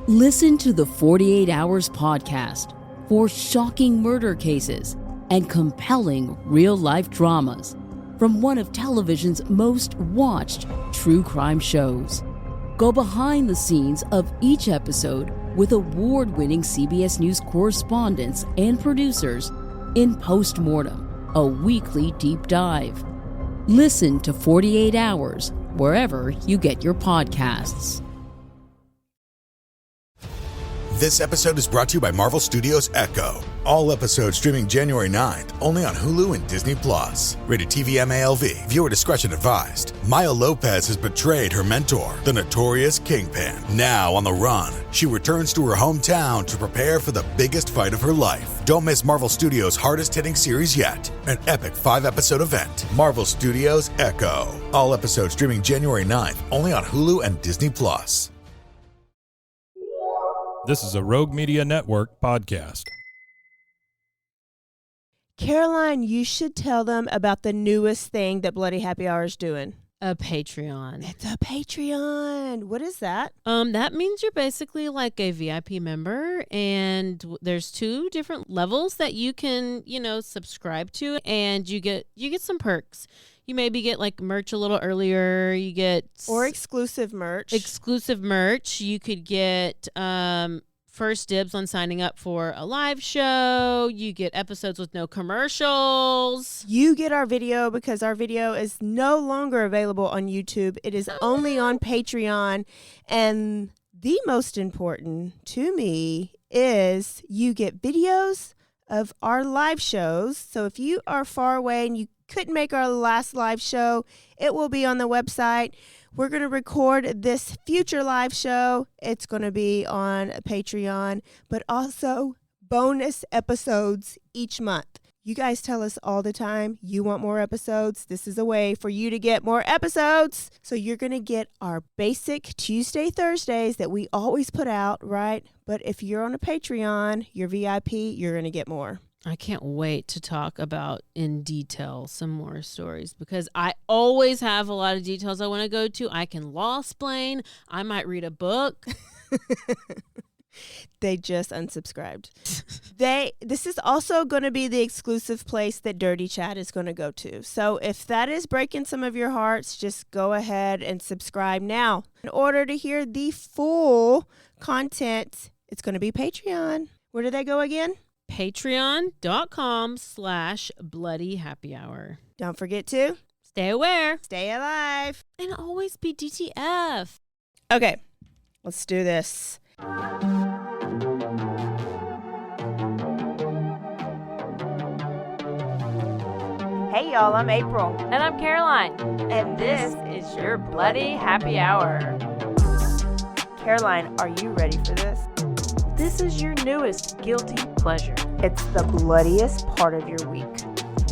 Listen to the 48 Hours podcast for shocking murder cases and compelling real-life dramas from one of television's most watched true crime shows. Go behind the scenes of each episode with award-winning CBS News correspondents and producers in Postmortem, a weekly deep dive. Listen to 48 Hours wherever you get your podcasts. This episode is brought to you by Marvel Studios Echo. All episodes streaming January 9th, only on Hulu and Disney+. Rated TV MALV. Viewer discretion advised. Maya Lopez has betrayed her mentor, the notorious Kingpin. Now on the run, she returns to her hometown to prepare for the biggest fight of her life. Don't miss Marvel Studios' hardest-hitting series yet. An epic 5-episode event. Marvel Studios Echo. All episodes streaming January 9th, only on Hulu and Disney+. This is a Rogue Media Network podcast. Caroline, you should tell them about the newest thing that Bloody Happy Hour is doing. A Patreon. It's a Patreon. What is that? That means you're basically like a VIP member, and there's 2 different levels that you can, subscribe to, and you get some perks. You maybe get like merch a little earlier. You get exclusive merch. You could get first dibs on signing up for a live show. You get episodes with no commercials. You get our video because our video is no longer available on YouTube. It is only on Patreon. And the most important to me is you get videos of our live shows. So if you are far away and you couldn't make our last live show, it will be on the website. We're going to record this future live show. It's going to be on Patreon, but also bonus episodes each month. You guys tell us all the time you want more episodes. This is a way for you to get more episodes. So you're going to get our basic Tuesday, Thursdays that we always put out, right? But if you're on a Patreon, you're VIP, you're going to get more. I can't wait to talk about in detail some more stories because I always have a lot of details I want to go to. I can law-splain. I might read a book. They just unsubscribed. This is also going to be the exclusive place that Dirty Chat is going to go to. So if that is breaking some of your hearts, just go ahead and subscribe now. In order to hear the full content, it's going to be Patreon. Where do they go again? Patreon.com/BloodyHappyHour. Don't forget to stay aware, stay alive, and always be DTF. Okay, let's do this. Hey y'all, I'm April. And I'm Caroline. And this is your Bloody Happy Hour. Caroline, are you ready for this? This is your newest guilty pleasure. It's the bloodiest part of your week.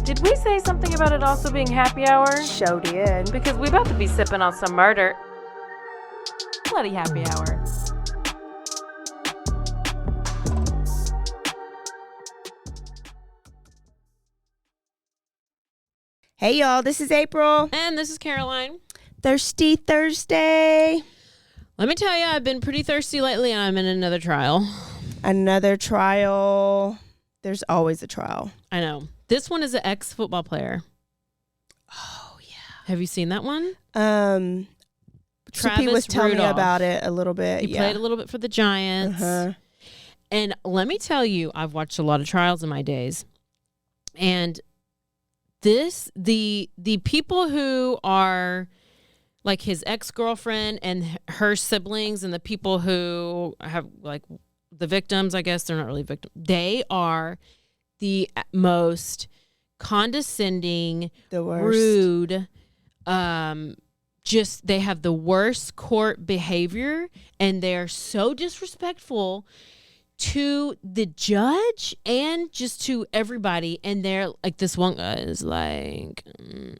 Did we say something about it also being happy hour? Show did. Because we about to be sipping on some murder. Bloody Happy Hour. Hey y'all, this is April. And this is Caroline. Thirsty Thursday. Let me tell you, I've been pretty thirsty lately, and I'm in another trial. Another trial. There's always a trial. I know. This one is an ex-football player. Oh, yeah. Have you seen that one? Travis was telling me about it a little bit. He played a little bit for the Giants. Uh-huh. And let me tell you, I've watched a lot of trials in my days. And the people who are like his ex-girlfriend and her siblings and the people who have like the victims, I guess they're not really victims. They are the most condescending, the worst. Rude, just they have the worst court behavior, and they're so disrespectful to the judge and just to everybody. And they're like, this one guy is like,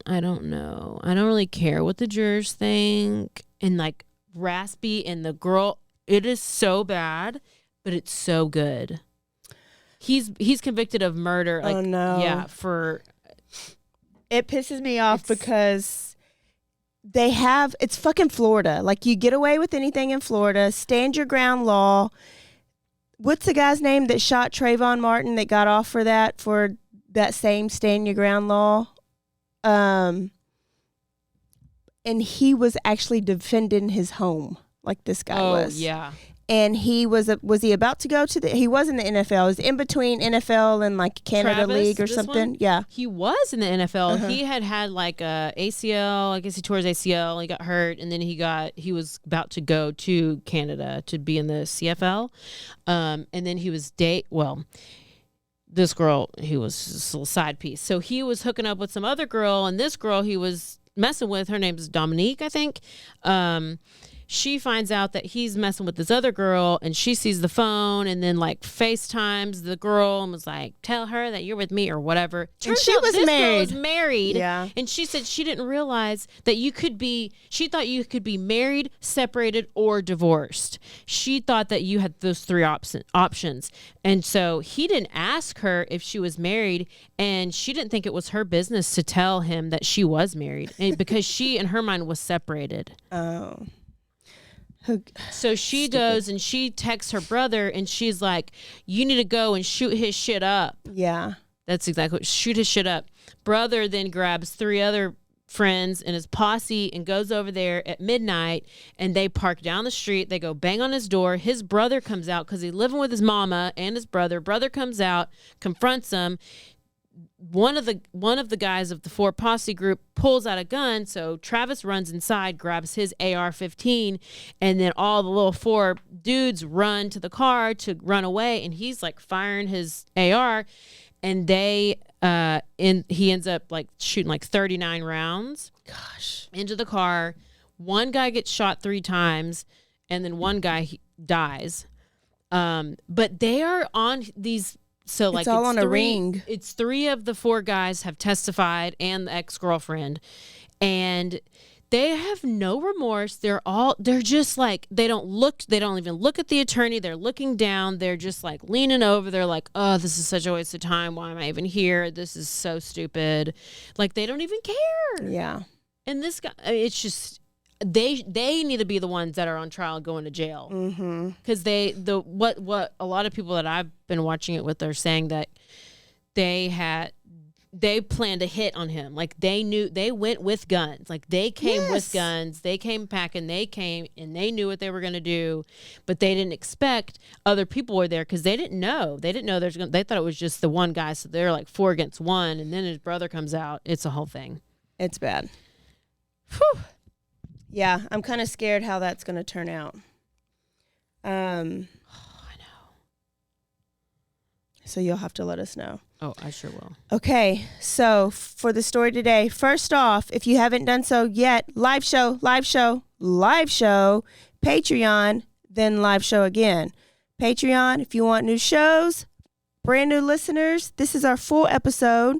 I don't know. I don't really care what the jurors think. And like raspy, and the girl, it is so bad, but it's so good. He's convicted of murder. Like, oh, no. Yeah, for... It pisses me off because it's fucking Florida. Like, you get away with anything in Florida. Stand your ground law. What's the guy's name that shot Trayvon Martin that got off for that same stand your ground law? And he was actually defending his home, like this guy was. Oh, yeah. And he was he about to go to he was in the NFL. It was in between NFL and like Canada Travis, League or this something. one? Yeah. He was in the NFL. Uh-huh. He had like a ACL. I guess he tore his ACL. He got hurt, and then he was about to go to Canada to be in the CFL. And then he was this girl, he was just a little side piece. So he was hooking up with some other girl, and this girl he was messing with, her name is Dominique, I think. She finds out that he's messing with this other girl, and she sees the phone and then like FaceTimes the girl and was like, tell her that you're with me or whatever. And she was this married. girl was married. Yeah. And she said she didn't realize that she thought you could be married, separated, or divorced. She thought that you had those three options. And so he didn't ask her if she was married, and she didn't think it was her business to tell him that she was married because she, in her mind, was separated. Oh. So she goes and she texts her brother, and she's like, you need to go and shoot his shit up. Yeah. That's exactly what, shoot his shit up. Brother then grabs 3 other friends and his posse and goes over there at midnight, and they park down the street. They go bang on his door. His brother comes out because he's living with his mama and his brother. Brother comes out, confronts him. One of the guys of the 4 posse group pulls out a gun, so Travis runs inside, grabs his AR-15, and then all the little 4 dudes run to the car to run away, and he's like firing his AR, and he ends up like shooting like 39 rounds. Gosh. Into the car. One guy gets shot 3 times, and then one guy dies. But they are on these. So like it's all on a ring. It's 3 of the 4 guys have testified, and the ex-girlfriend, and they have no remorse. They're just like, they don't even look at the attorney. They're looking down. They're just like leaning over. They're like, oh, this is such a waste of time. Why am I even here? This is so stupid. Like, they don't even care. Yeah. And this guy, it's just, they need to be the ones that are on trial going to jail. Because what a lot of people that I've been watching it with are saying that they planned a hit on him. Like, they went with guns. Like, they came with guns. They came packing. They came and they knew what they were going to do, but they didn't expect other people were there because they didn't know. They thought it was just the one guy. So they're like 4 against 1, and then his brother comes out. It's a whole thing. It's bad. Whew. Yeah, I'm kind of scared how that's going to turn out. I know. So you'll have to let us know. Oh, I sure will. Okay, so for the story today, first off, if you haven't done so yet, live show, Patreon, then live show again. Patreon, if you want new shows, brand new listeners, this is our full episode.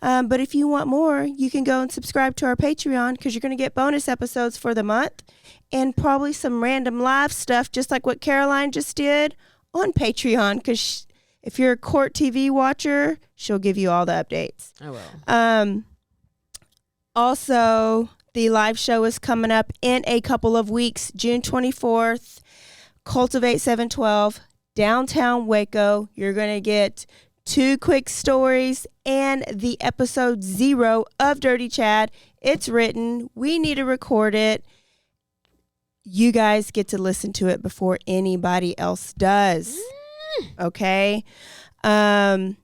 But if you want more, you can go and subscribe to our Patreon, because you're going to get bonus episodes for the month and probably some random live stuff, just like what Caroline just did on Patreon, because if you're a court TV watcher, she'll give you all the updates. I will. Also, the live show is coming up in a couple of weeks, June 24th, Cultivate 712, downtown Waco. You're going to get 2 quick stories and the episode 0 of Dirty Chad. It's written. We need to record it. You guys get to listen to it before anybody else does. Okay? And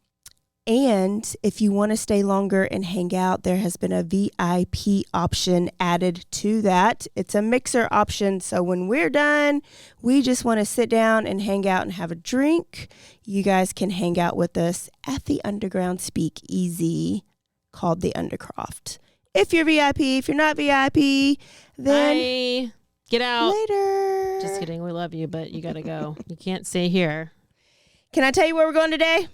if you want to stay longer and hang out, there has been a VIP option added to that. It's a mixer option. So when we're done, we just want to sit down and hang out and have a drink. You guys can hang out with us at the Underground Speakeasy called the Undercroft. If you're VIP, if you're not VIP, then bye. Get out. Later. Just kidding. We love you, but you got to go. You can't stay here. Can I tell you where we're going today?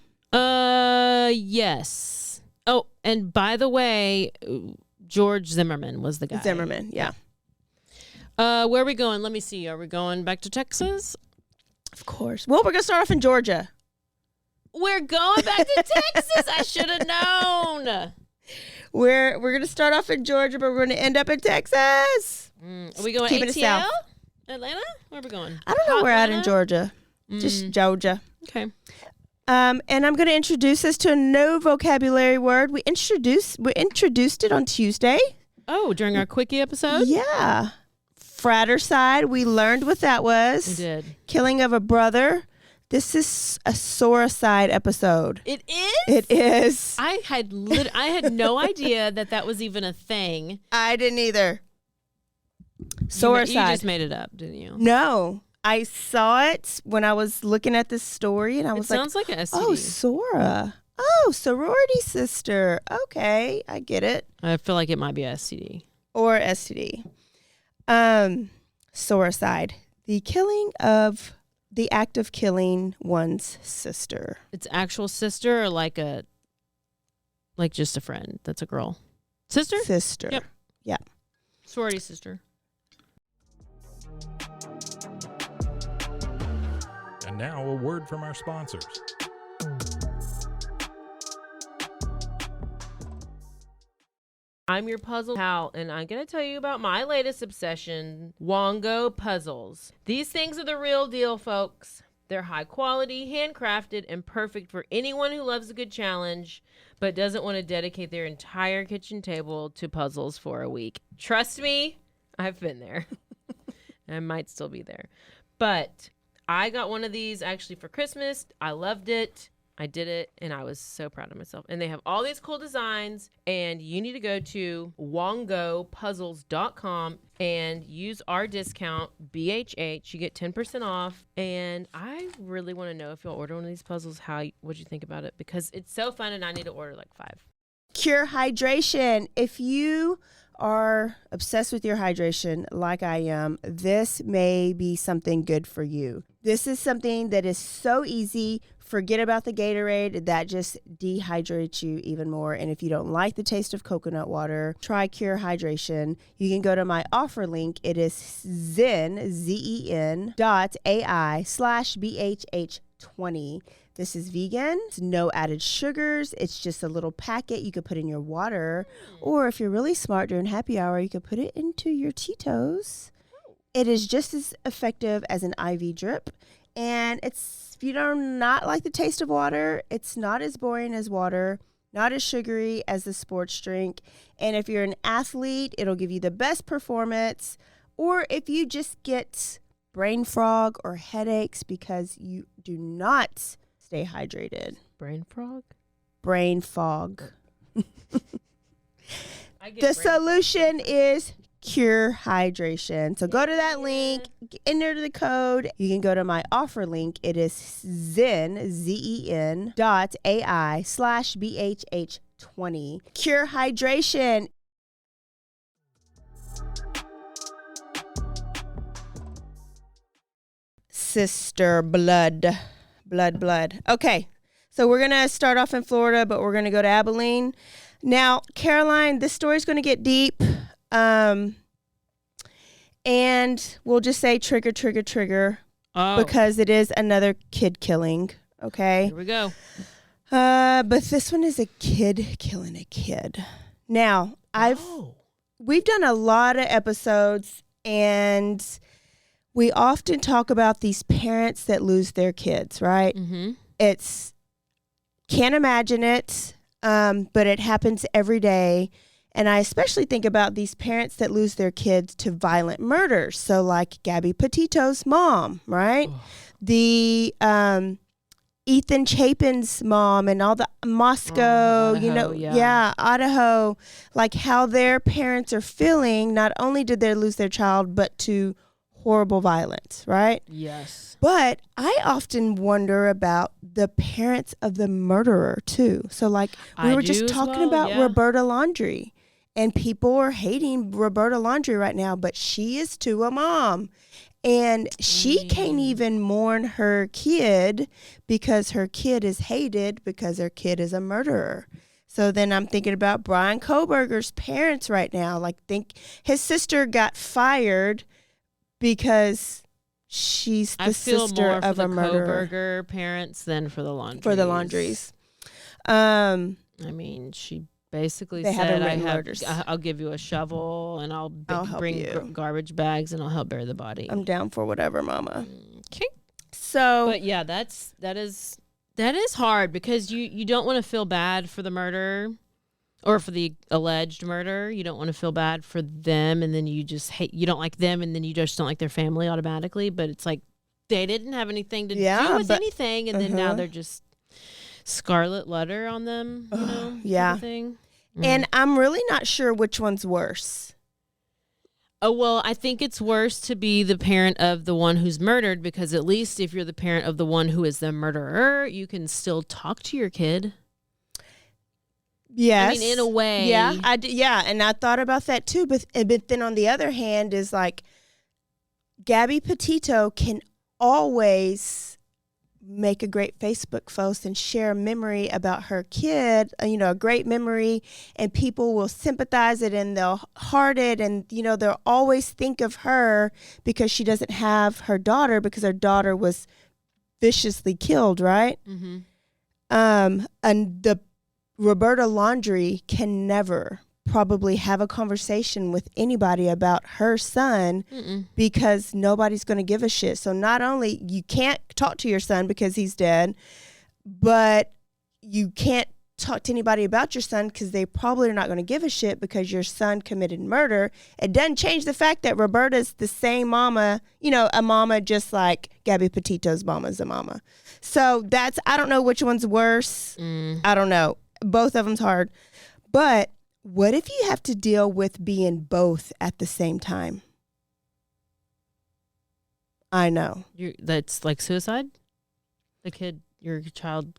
Yes. Oh, and by the way, George Zimmerman was the guy. Zimmerman, yeah. Where are we going? Let me see. Are we going back to Texas? Of course. Well, we're going to start off in Georgia. We're going back to Texas. I should have known. We're gonna start off in Georgia, but we're gonna end up in Texas. Are we going Keeping it ATL? south. Atlanta? Where are we going? I don't know where at in Atlanta? Georgia. Just Georgia. Okay. And I'm going to introduce us to a new vocabulary word. We introduced it on Tuesday. Oh, during our quickie episode? Yeah. Fratricide. We learned what that was. We did. Killing of a brother. This is a Sorocide episode. It is? It is. I had no idea that was even a thing. I didn't either. You Sorocide. just made it up, didn't you? No. I saw it when I was looking at this story, and I was It sounds like an STD. oh, Sora. Oh, sorority sister. Okay, I get it. I feel like it might be a STD. Or STD. Sorocide. The act of killing one's sister. It's actual sister or like just a friend that's a girl? Sister? Sister. Yep. Yeah. Sorority sister. And now a word from our sponsors. I'm your puzzle pal, and I'm going to tell you about my latest obsession, Wongo puzzles. These things are the real deal, folks. They're high quality, handcrafted, and perfect for anyone who loves a good challenge, but doesn't want to dedicate their entire kitchen table to puzzles for a week. Trust me, I've been there. I might still be there. But I got one of these actually for Christmas. I loved it. I did it, and I was so proud of myself. And they have all these cool designs, and you need to go to wongopuzzles.com and use our discount, BHH. You get 10% off, and I really want to know if you'll order one of these puzzles, what'd you think about it? Because it's so fun, and I need to order like 5. Cure hydration. If you are obsessed with your hydration like I am, this may be something good for you. This is something that is so easy. Forget about the Gatorade. That just dehydrates you even more. And if you don't like the taste of coconut water, try Cure Hydration. You can go to my offer link. It is zen.ai/BHH20. This is vegan. It's no added sugars. It's just a little packet you could put in your water. Or if you're really smart during happy hour, you could put it into your Tito's. It is just as effective as an IV drip. And if you do not like the taste of water, it's not as boring as water, not as sugary as the sports drink. And if you're an athlete, it'll give you the best performance. Or if you just get brain fog or headaches because you do not stay hydrated. Brain frog? Brain fog. The solution is Cure Hydration. So go to that link, enter the code. You can go to my offer link. It is zen.ai/BHH20. Cure Hydration. Sister blood. Blood. Okay. So we're going to start off in Florida, but we're going to go to Abilene. Now, Caroline, this story's going to get deep. And we'll just say trigger, because it is another kid killing. Okay. Here we go. But this one is a kid killing a kid. Now, we've done a lot of episodes, and we often talk about these parents that lose their kids, right? Mm-hmm. Can't imagine it, but it happens every day. And I especially think about these parents that lose their kids to violent murders. So like Gabby Petito's mom, right? Oh. The Ethan Chapin's mom and all the Moscow, Idaho, Idaho, like how their parents are feeling. Not only did they lose their child, but to horrible violence, right? Yes. But I often wonder about the parents of the murderer too. So like we were just talking about Roberta Laundrie. And people are hating Roberta Laundrie right now, but she is to a mom. And she can't even mourn her kid because her kid is hated because her kid is a murderer. So then I'm thinking about Brian Kohberger's parents right now. Like, think his sister got fired because she's the sister of a murderer. I feel more for the Kohberger parents than for the Laundries. For the Laundries. I mean, she basically They said, haven't written murders. I'll give you a shovel and I'll help bring you. garbage bags and I'll help bury the body. I'm down for whatever, Mama. Okay. So, But yeah, that is hard because you don't want to feel bad for the murder or for the alleged murder. You don't want to feel bad for them, and then you don't like them, and then you just don't like their family automatically. But it's like they didn't have anything to do with anything, and then now they're just scarlet letter on them, you know? Yeah. Type of thing. And I'm really not sure which one's worse. Oh, well, I think it's worse to be the parent of the one who's murdered, because at least if you're the parent of the one who is the murderer, you can still talk to your kid. Yes. I mean, in a way. Yeah, and I thought about that too. But then on the other hand is like Gabby Petito can always make a great Facebook post and share a memory about her kid, a great memory, and people will sympathize it and they'll heart it, and they'll always think of her because she doesn't have her daughter, because her daughter was viciously killed, right? Mm-hmm. And the Roberta Laundrie can never probably have a conversation with anybody about her son because nobody's going to give a shit. So not only you can't talk to your son because he's dead, but you can't talk to anybody about your son because they probably are not going to give a shit because your son committed murder. It doesn't change the fact that Roberta's the same mama, a mama just like Gabby Petito's mama's a mama. So I don't know which one's worse. I don't know. Both of them's hard. But what if you have to deal with being both at the same time? I know. That's like suicide? Your child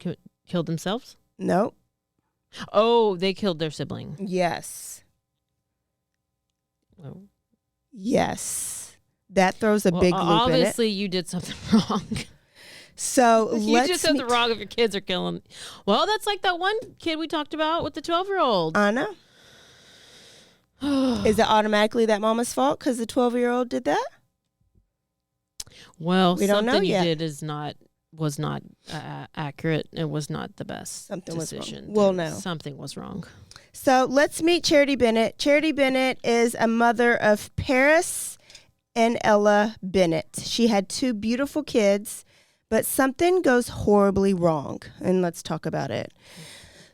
killed themselves? Nope. Oh, they killed their sibling. Yes. Oh. Yes. That throws a big loop in it. Obviously, you did something wrong. So you did something wrong if your kids are killing. Well, that's like that one kid we talked about with the 12-year-old. I know. Is it automatically that mama's fault because the 12-year-old did that? Well, we don't know something you yet. did was not accurate. It was not the best Something decision. was wrong. We'll know. Something was wrong. So let's meet Charity Bennett. Charity Bennett is a mother of Paris and Ella Bennett. She had 2 beautiful kids, but something goes horribly wrong, and let's talk about it.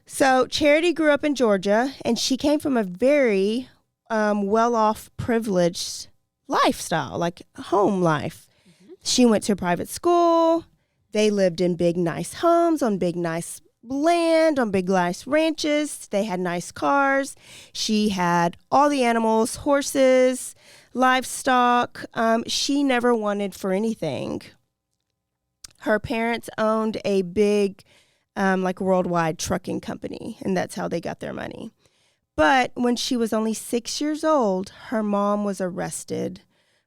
So Charity grew up in Georgia, and she came from a very well-off, privileged lifestyle, like home life. Mm-hmm. She went to a private school. They lived in big, nice homes on big, nice land, on big, nice ranches. They had nice cars. She had all the animals, horses, livestock. She never wanted for anything. Her parents owned a big worldwide trucking company, and that's how they got their money. But when she was only 6 years old, her mom was arrested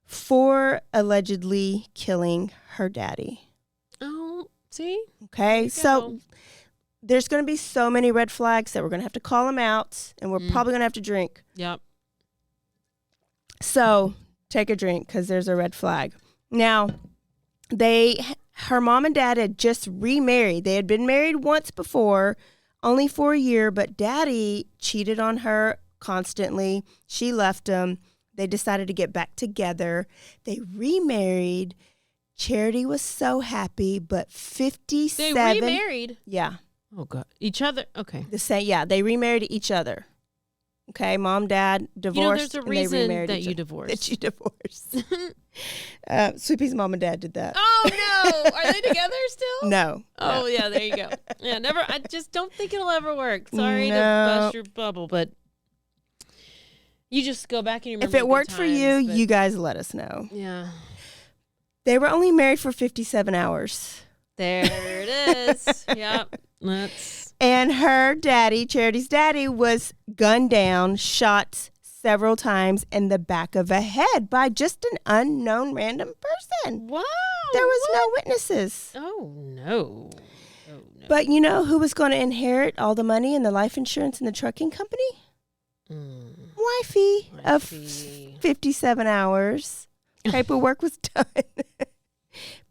for allegedly killing her daddy. Oh, see? Okay, so there's going to be so many red flags that we're going to have to call them out, and we're probably going to have to drink. Yep. So take a drink because there's a red flag. Now, her mom and dad had just remarried. They had been married once before, only for a year, but daddy cheated on her constantly. She left him. They decided to get back together. They remarried. Charity was so happy, but 57. They remarried? Yeah. Oh, God. Each other? Okay. They remarried each other. Okay, mom, dad divorced. There's a and they reason remarried that each you other. divorced. That you divorced. Sweet Pea's mom and dad did that. Oh, no. Are they together still? No. Oh, yeah, there you go. Yeah, never. I just don't think it'll ever work. Sorry to No. bust your bubble, but you just go back and you remember If it the good worked for you, times, but- you guys let us know. Yeah. They were only married for 57 hours. There it is. Yep. And her daddy, Charity's daddy, was gunned down, shot several times in the back of a head by just an unknown random person. Wow. There was no witnesses. Oh, no. Oh, no. But you know who was going to inherit all the money and the life insurance and the trucking company? Wifey of 57 hours. Paperwork was done.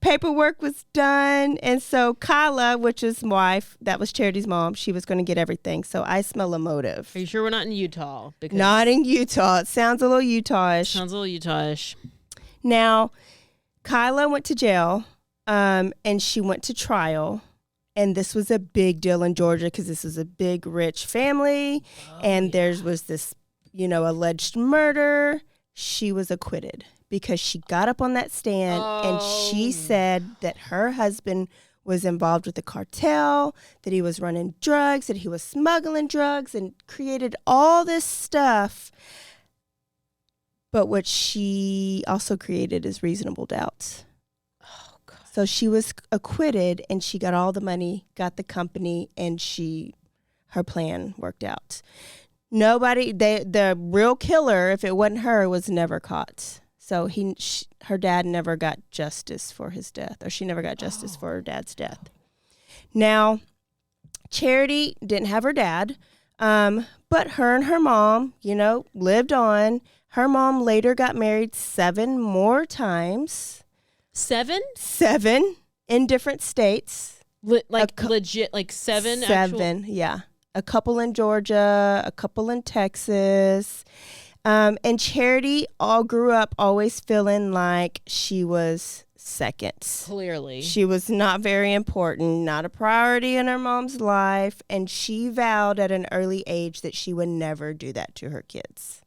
Paperwork was done. And so Kyla, which is wife, that was Charity's mom, she was going to get everything. So I smell a motive. Are you sure we're not in Utah? Because Not in Utah. It sounds a little Utah-ish. sounds a little Utah-ish. Now, Kyla went to jail, and she went to trial. And this was a big deal in Georgia because this was a big, rich family. And there was this, alleged murder. She was acquitted because she got up on that stand and she said that her husband was involved with the cartel, that he was running drugs, that he was smuggling drugs and created all this stuff. But what she also created is reasonable doubt. Oh, God. So she was acquitted and she got all the money, got the company, and her plan worked out. The real killer, if it wasn't her, was never caught. So her dad never got justice for his death, or she never got justice for her dad's death. Now, Charity didn't have her dad, but her and her mom, lived on. Her mom later got married 7 more times. 7? 7 in different states. Legit, like 7? 7, yeah. A couple in Georgia, a couple in Texas. And Charity all grew up always feeling like she was second. Clearly. She was not very important, not a priority in her mom's life. And she vowed at an early age that she would never do that to her kids.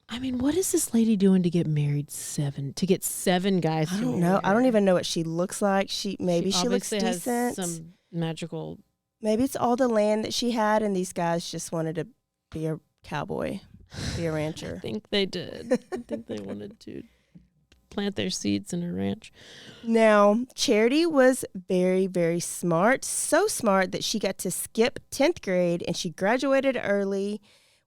I mean, what is this lady doing to get married 7? To get 7 guys to I don't marry know. her? I don't even know what she looks like. Maybe she looks obviously has decent. some magical. Maybe it's all the land that she had, and these guys just wanted to be a cowboy, be a rancher. I think they did. I think they wanted to plant their seeds in her ranch. Now, Charity was very, very smart. So smart that she got to skip 10th grade, and she graduated early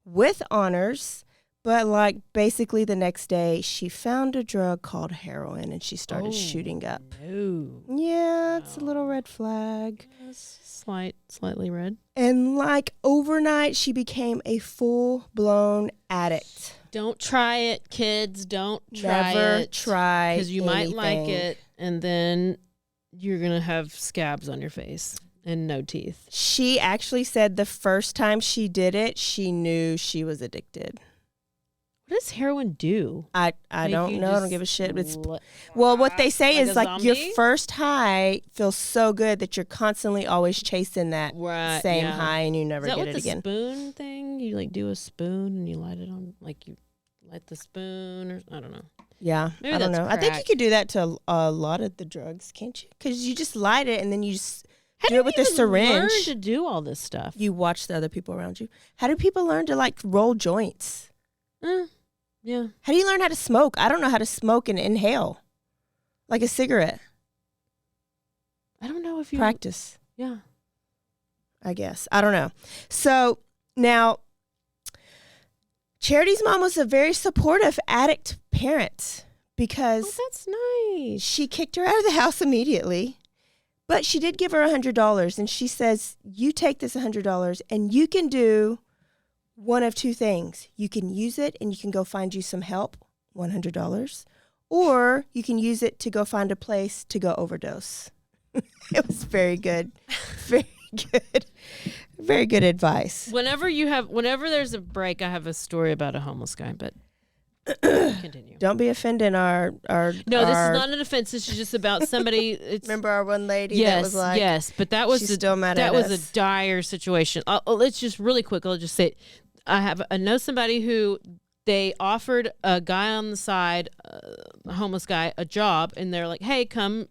with honors. But basically the next day, she found a drug called heroin, and she started shooting up. No. Yeah, it's a little red flag. Slightly red. And overnight, she became a full-blown addict. Don't try it, kids. Don't try Never it. try Because you might like anything. it, and then you're going to have scabs on your face and no teeth. She actually said the first time she did it, she knew she was addicted. What does heroin do? I Make don't you know. I don't just give a shit. le- Well, what they say Like is a your zombie? first high feels so good that you're constantly always chasing that Right, same yeah. high, and you never Is that get what it the again. spoon thing? You do a spoon and you light it on, you light the spoon, or I don't know. Yeah, Maybe I don't that's know. I think you crack. could do that to a lot of the drugs, can't you? Because you just light it and then you just How do it with you a even syringe. learn to do all this stuff? You watch the other people around you. How do people learn to roll joints? Yeah. How do you learn how to smoke? I don't know how to smoke and inhale like a cigarette. I don't know if you Practice, Yeah. I guess. I don't know. So now, Charity's mom was a very supportive addict parent because Oh, that's nice. she kicked her out of the house immediately. But she did give her $100, and she says, you take this $100 and you can do one of 2 things. You can use it and you can go find you some help, $100, or you can use it to go find a place to go overdose. It was very good. Very good. Very good advice. Whenever there's a break, I have a story about a homeless guy, but continue. Don't be offending our No, this is not an offense. This is just about somebody. It's, remember our one lady yes, that was like, yes, but that was she's still mad at that was us. a dire situation. Let's just really quick. I'll just say, I know somebody who they offered a guy on the side, a homeless guy, a job, and they're like, "Hey, come."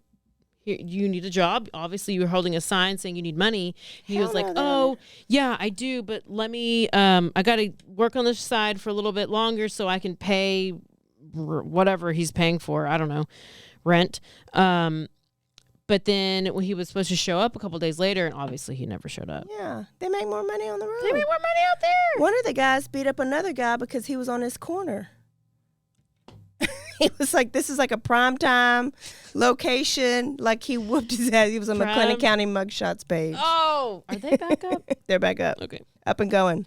You need a job. Obviously, you were holding a sign saying you need money. He was like, "Oh, yeah, I do, but let me. I got to work on this side for a little bit longer so I can pay whatever he's paying for. I don't know, rent." But then when he was supposed to show up a couple days later, and obviously he never showed up. Yeah, they make more money on the road. They make more money out there. One of the guys beat up another guy because he was on his corner. He was like, this is like a primetime location. Like he whooped his ass. He was on McLennan County mugshots page. Oh, are they back up? They're back up. Okay. Up and going.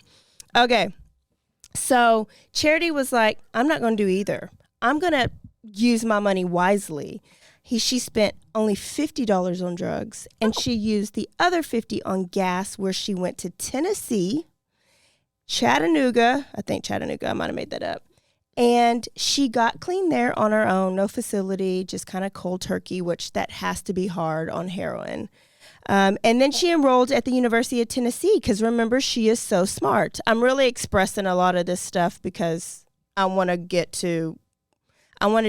Okay. So Charity was like, I'm not going to do either. I'm going to use my money wisely. She spent only $50 on drugs, and she used the other $50 on gas, where she went to Tennessee, Chattanooga, I might have made that up, and she got clean there on her own, no facility, just kind of cold turkey, which that has to be hard on heroin. And then she enrolled at the University of Tennessee, because remember, she is so smart. I'm really expressing a lot of this stuff because I want to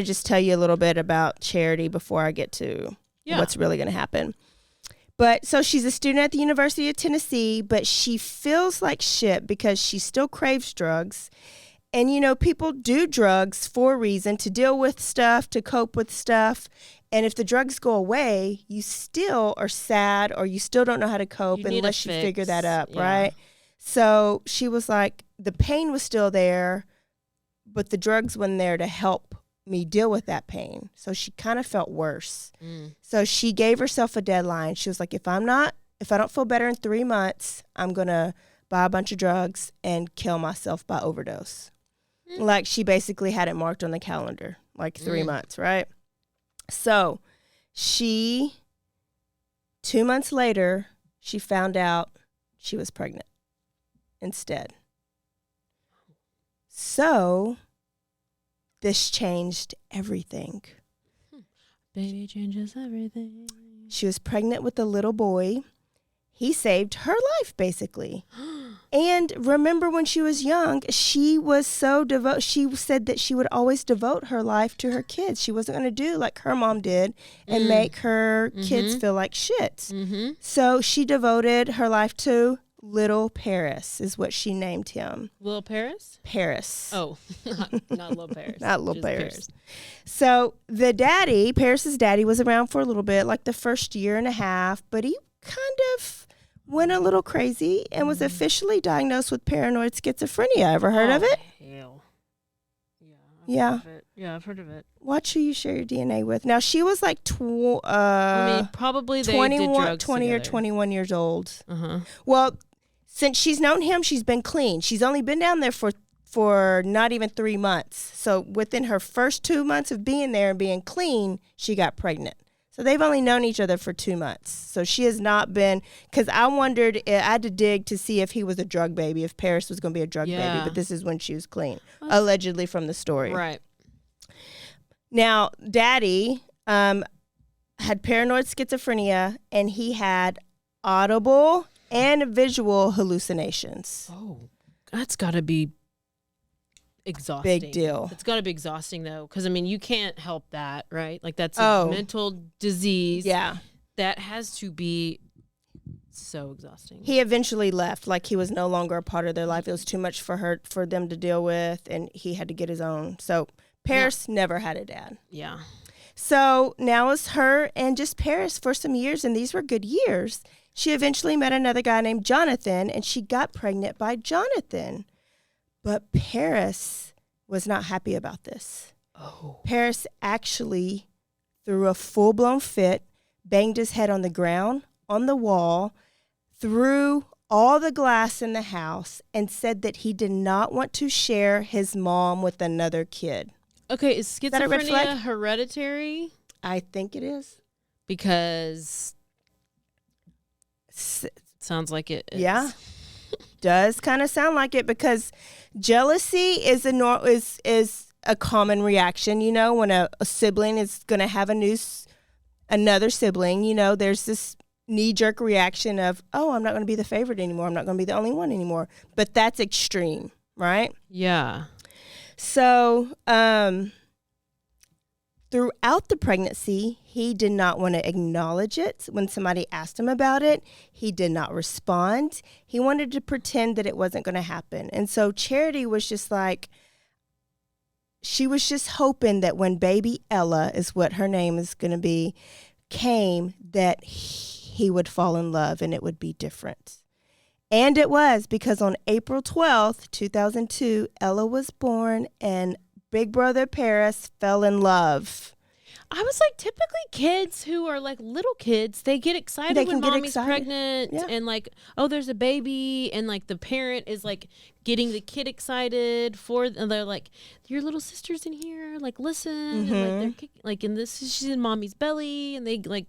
just tell you a little bit about Charity before I get to what's really going to happen. But so she's a student at the University of Tennessee, but she feels like shit because she still craves drugs. And, you know, people do drugs for a reason, to deal with stuff, to cope with stuff. And if the drugs go away, you still are sad, or you still don't know how to cope unless you figure that up, right? So she was like, the pain was still there, but the drugs weren't there to help me deal with that pain. So she kind of felt worse. So she gave herself a deadline. She was like, if I don't feel better in 3 months, I'm going to buy a bunch of drugs and kill myself by overdose. Like, she basically had it marked on the calendar, like 3 months, right? So 2 months later, she found out she was pregnant instead. So this changed everything. Baby changes everything. She was pregnant with a little boy. He saved her life, basically. And remember, when she was young, she was so devoted. She said that she would always devote her life to her kids. She wasn't going to do like her mom did and make her kids feel like shit. So she devoted her life to Little Paris, is what she named him. Little Paris? Paris. Oh, not Little Paris. Not Little Paris. So the daddy, Paris's daddy, was around for a little bit, like the first year and a half, but he kind of went a little crazy and was officially diagnosed with paranoid schizophrenia. Ever heard of it? Hell. Yeah. Yeah, I've heard of it. Watch who you share your DNA with. Now, she was like probably they 21, did drugs 20 together. or 21 years old. Uh-huh. Well, since she's known him, she's been clean. She's only been down there for not even 3 months. So within her first 2 months of being there and being clean, she got pregnant. So they've only known each other for 2 months. So she has not been, because I wondered, I had to dig to see if he was a drug baby, if Paris was going to be a drug baby. But this is when she was clean, allegedly from the story. Right. Now, Daddy had paranoid schizophrenia, and he had audible and visual hallucinations. Oh, that's got to be exhausting. Big deal. It's got to be exhausting, though, because, I mean, you can't help that, right? Like, that's a mental disease. Yeah. That has to be so exhausting. He eventually left. Like, he was no longer a part of their life. It was too much for them to deal with, and he had to get his own. So Paris never had a dad. Yeah. So now it's her and just Paris for some years, and these were good years. She eventually met another guy named Jonathan, and she got pregnant by Jonathan. But Paris was not happy about this. Oh. Paris actually threw a full-blown fit, banged his head on the ground, on the wall, threw all the glass in the house, and said that he did not want to share his mom with another kid. Okay, is that a red flag? schizophrenia hereditary? I think it is. Because sounds like it is. Yeah. Does kind of sound like it, because jealousy is a common reaction, you know, when a sibling is going to have another sibling, you know, there's this knee-jerk reaction of, oh, I'm not going to be the favorite anymore. I'm not going to be the only one anymore. But that's extreme, right? Yeah. So throughout the pregnancy, he did not want to acknowledge it. When somebody asked him about it, he did not respond. He wanted to pretend that it wasn't going to happen. And so Charity was just like, she was just hoping that when baby Ella, is what her name is going to be, came, that he would fall in love and it would be different. And it was, because on April 12th, 2002, Ella was born and Big Brother Paris fell in love. I was like, typically kids who are like little kids, they get excited They when can get mommy's excited. pregnant Yeah. and like, oh, there's a baby, and like the parent is like getting the kid excited and they're like, your little sister's in here, like listen, and like they're kicking, like, and she's in mommy's belly, and they like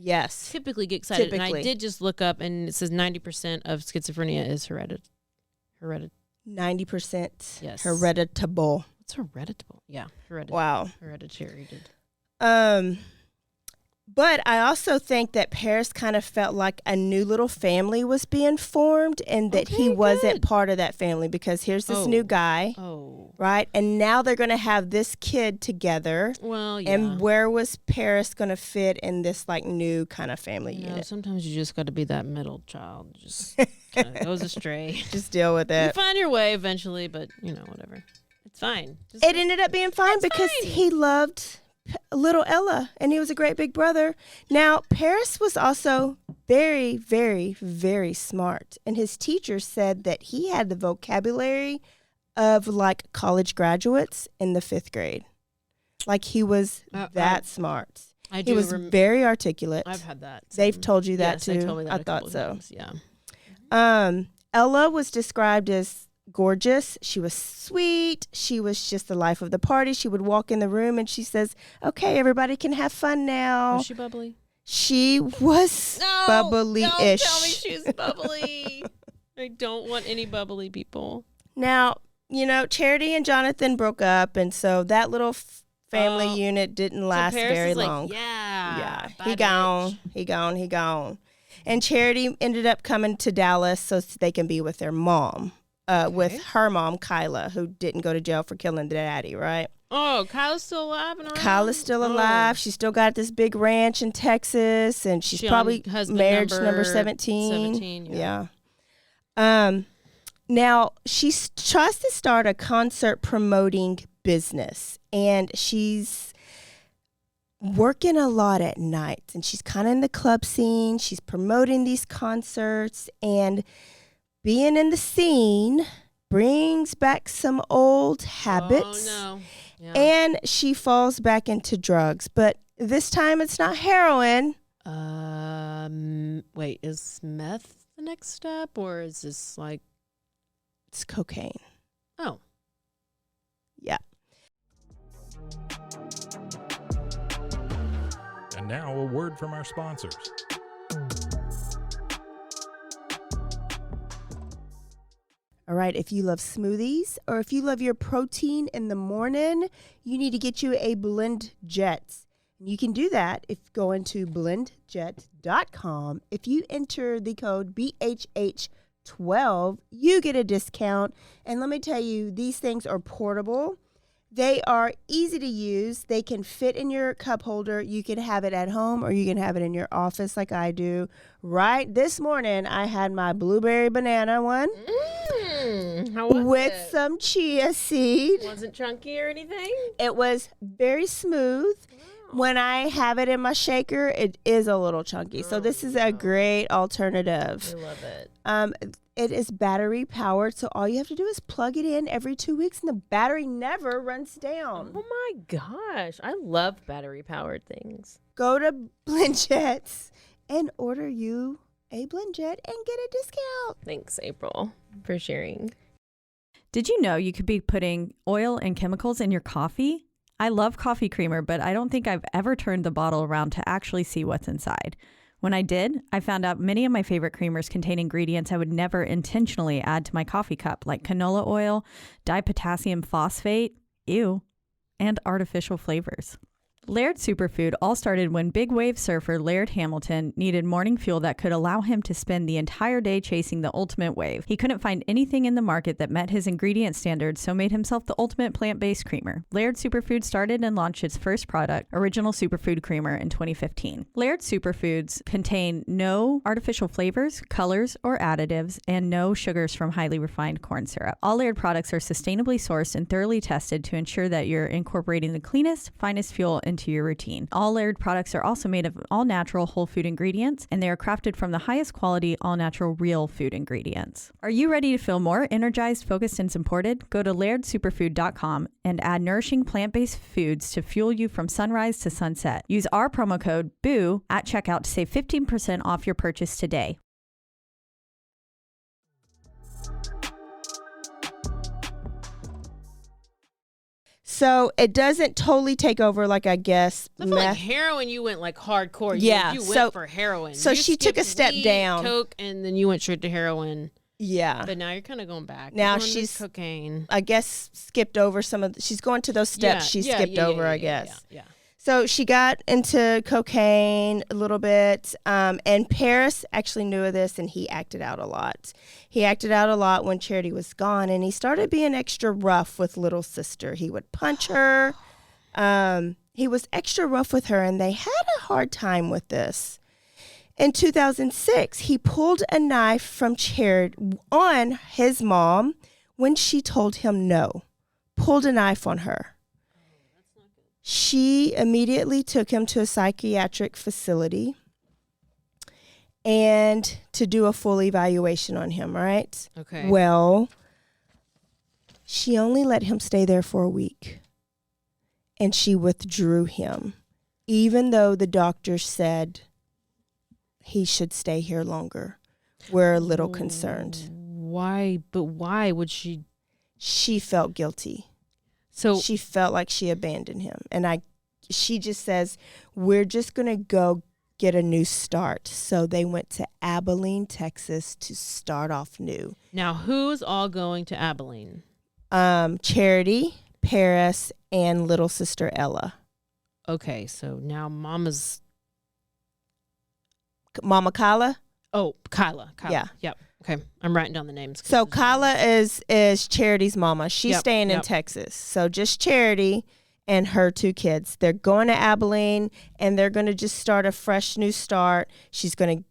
Yes. typically get excited. And I Typically. did just look up, and it says 90% of schizophrenia is hereditary. 90% Yes. hereditable. It's hereditable. Yeah, hereditary. Wow. Hereditary. Did. But I also think that Paris kind of felt like a new little family was being formed, and that he Okay, wasn't good. part of that family, because here's this new guy, Oh. right? And now they're going to have this kid together. Well, yeah. And where was Paris going to fit in this like new kind of family You know, unit? sometimes you just got to be that middle child. Just kind of goes astray. Just deal with You it. find your way eventually, but you know, whatever. It's fine. Just It ended up being fine That's because fine. he loved little Ella, and he was a great big brother. Now, Paris was also very, very, very smart, and his teacher said that he had the vocabulary of like college graduates in the 5th grade. Like he was that smart. I He do. was very articulate. I've had that. They've told you that yes, too. They told me that I a couple thought of so. times, Yeah. Ella was described as gorgeous. She was sweet. She was just the life of the party. She would walk in the room and she says, "Okay, everybody can have fun now." Was she bubbly? She was bubbly-ish. Don't tell me she's bubbly. I don't want any bubbly people. Now, you know, Charity and Jonathan broke up, and so that little family unit didn't last so Paris very is like, long. yeah. He gone. He gone. And Charity ended up coming to Dallas so they can be with their mom, with her mom, Kyla, who didn't go to jail for killing the daddy, right? Oh, Kyla's still alive and around? Kyla's still alive. She's still got this big ranch in Texas, and she's She on probably husband marriage number number 17. 17, Yeah. Now, she tries to start a concert promoting business, and she's working a lot at night, and she's kind of in the club scene. She's promoting these concerts, and being in the scene brings back some old habits. Oh, no. Yeah. And she falls back into drugs, but this time it's not heroin. Wait, is meth the next step, or is this like... It's cocaine. Oh. Yeah. And now a word from our sponsors. All right, if you love smoothies or if you love your protein in the morning, you need to get you a Blend Jet. You can do that if you go into blendjet.com. If you enter the code BHH12, you get a discount. And let me tell you, these things are portable. They are easy to use. They can fit in your cup holder. You can have it at home or you can have it in your office like I do. Right this morning, I had my blueberry banana one. How was With it? some chia seed. Wasn't chunky or anything? It was very smooth. When I have it in my shaker, it is a little chunky. So this is a great alternative. I love it. It is battery powered, so all you have to do is plug it in every 2 weeks, and the battery never runs down. Oh my gosh. I love battery powered things. Go to BlendJets and order you a BlendJet and get a discount. Thanks, April, for sharing. Did you know you could be putting oil and chemicals in your coffee? I love coffee creamer, but I don't think I've ever turned the bottle around to actually see what's inside. When I did, I found out many of my favorite creamers contain ingredients I would never intentionally add to my coffee cup, like canola oil, dipotassium phosphate, ew, and artificial flavors. Laird Superfood all started when big wave surfer Laird Hamilton needed morning fuel that could allow him to spend the entire day chasing the ultimate wave. He couldn't find anything in the market that met his ingredient standards, so made himself the ultimate plant-based creamer. Laird Superfood started and launched its first product, Original Superfood Creamer, in 2015. Laird Superfoods contain no artificial flavors, colors, or additives, and no sugars from highly refined corn syrup. All Laird products are sustainably sourced and thoroughly tested to ensure that you're incorporating the cleanest, finest fuel into into your routine. All Laird products are also made of all-natural whole food ingredients, and they are crafted from the highest quality all-natural real food ingredients. Are you ready to feel more energized, focused, and supported? Go to lairdsuperfood.com and add nourishing plant-based foods to fuel you from sunrise to sunset. Use our promo code BOO at checkout to save 15% off your purchase today. So it doesn't totally take over, like, I guess. I feel like heroin, you went like hardcore. Yeah, you went for heroin. So she took a step down. Coke, and then you went straight to heroin. Yeah. But now you're kind of going back. Now she's cocaine. I guess skipped over some of. She's going to those steps she skipped over. I guess. Yeah. So she got into cocaine a little bit, and Paris actually knew of this, and he acted out a lot. He acted out a lot when Charity was gone, and he started being extra rough with little sister. He would punch her. He was extra rough with her, and they had a hard time with this. In 2006, he pulled a knife from Charity on his mom when she told him no. Pulled a knife on her. She immediately took him to a psychiatric facility and to do a full evaluation on him, right? Okay. Well, she only let him stay there for a week, and she withdrew him, even though the doctor said he should stay here longer. We're a little concerned. Why? But why would she? She felt guilty. So she felt like she abandoned him. And she just says, we're just going to go get a new start. So they went to Abilene, Texas to start off new. Now, who's all going to Abilene? Charity, Paris, and little sister Ella. Okay, so now Mama Kyla? Oh, Kyla. Yeah. Yep. Okay, I'm writing down the names. So Kyla is Charity's mama. She's staying in Yep. Texas. So just Charity and her 2 kids. They're going to Abilene, and they're going to just start a fresh new start. She's going to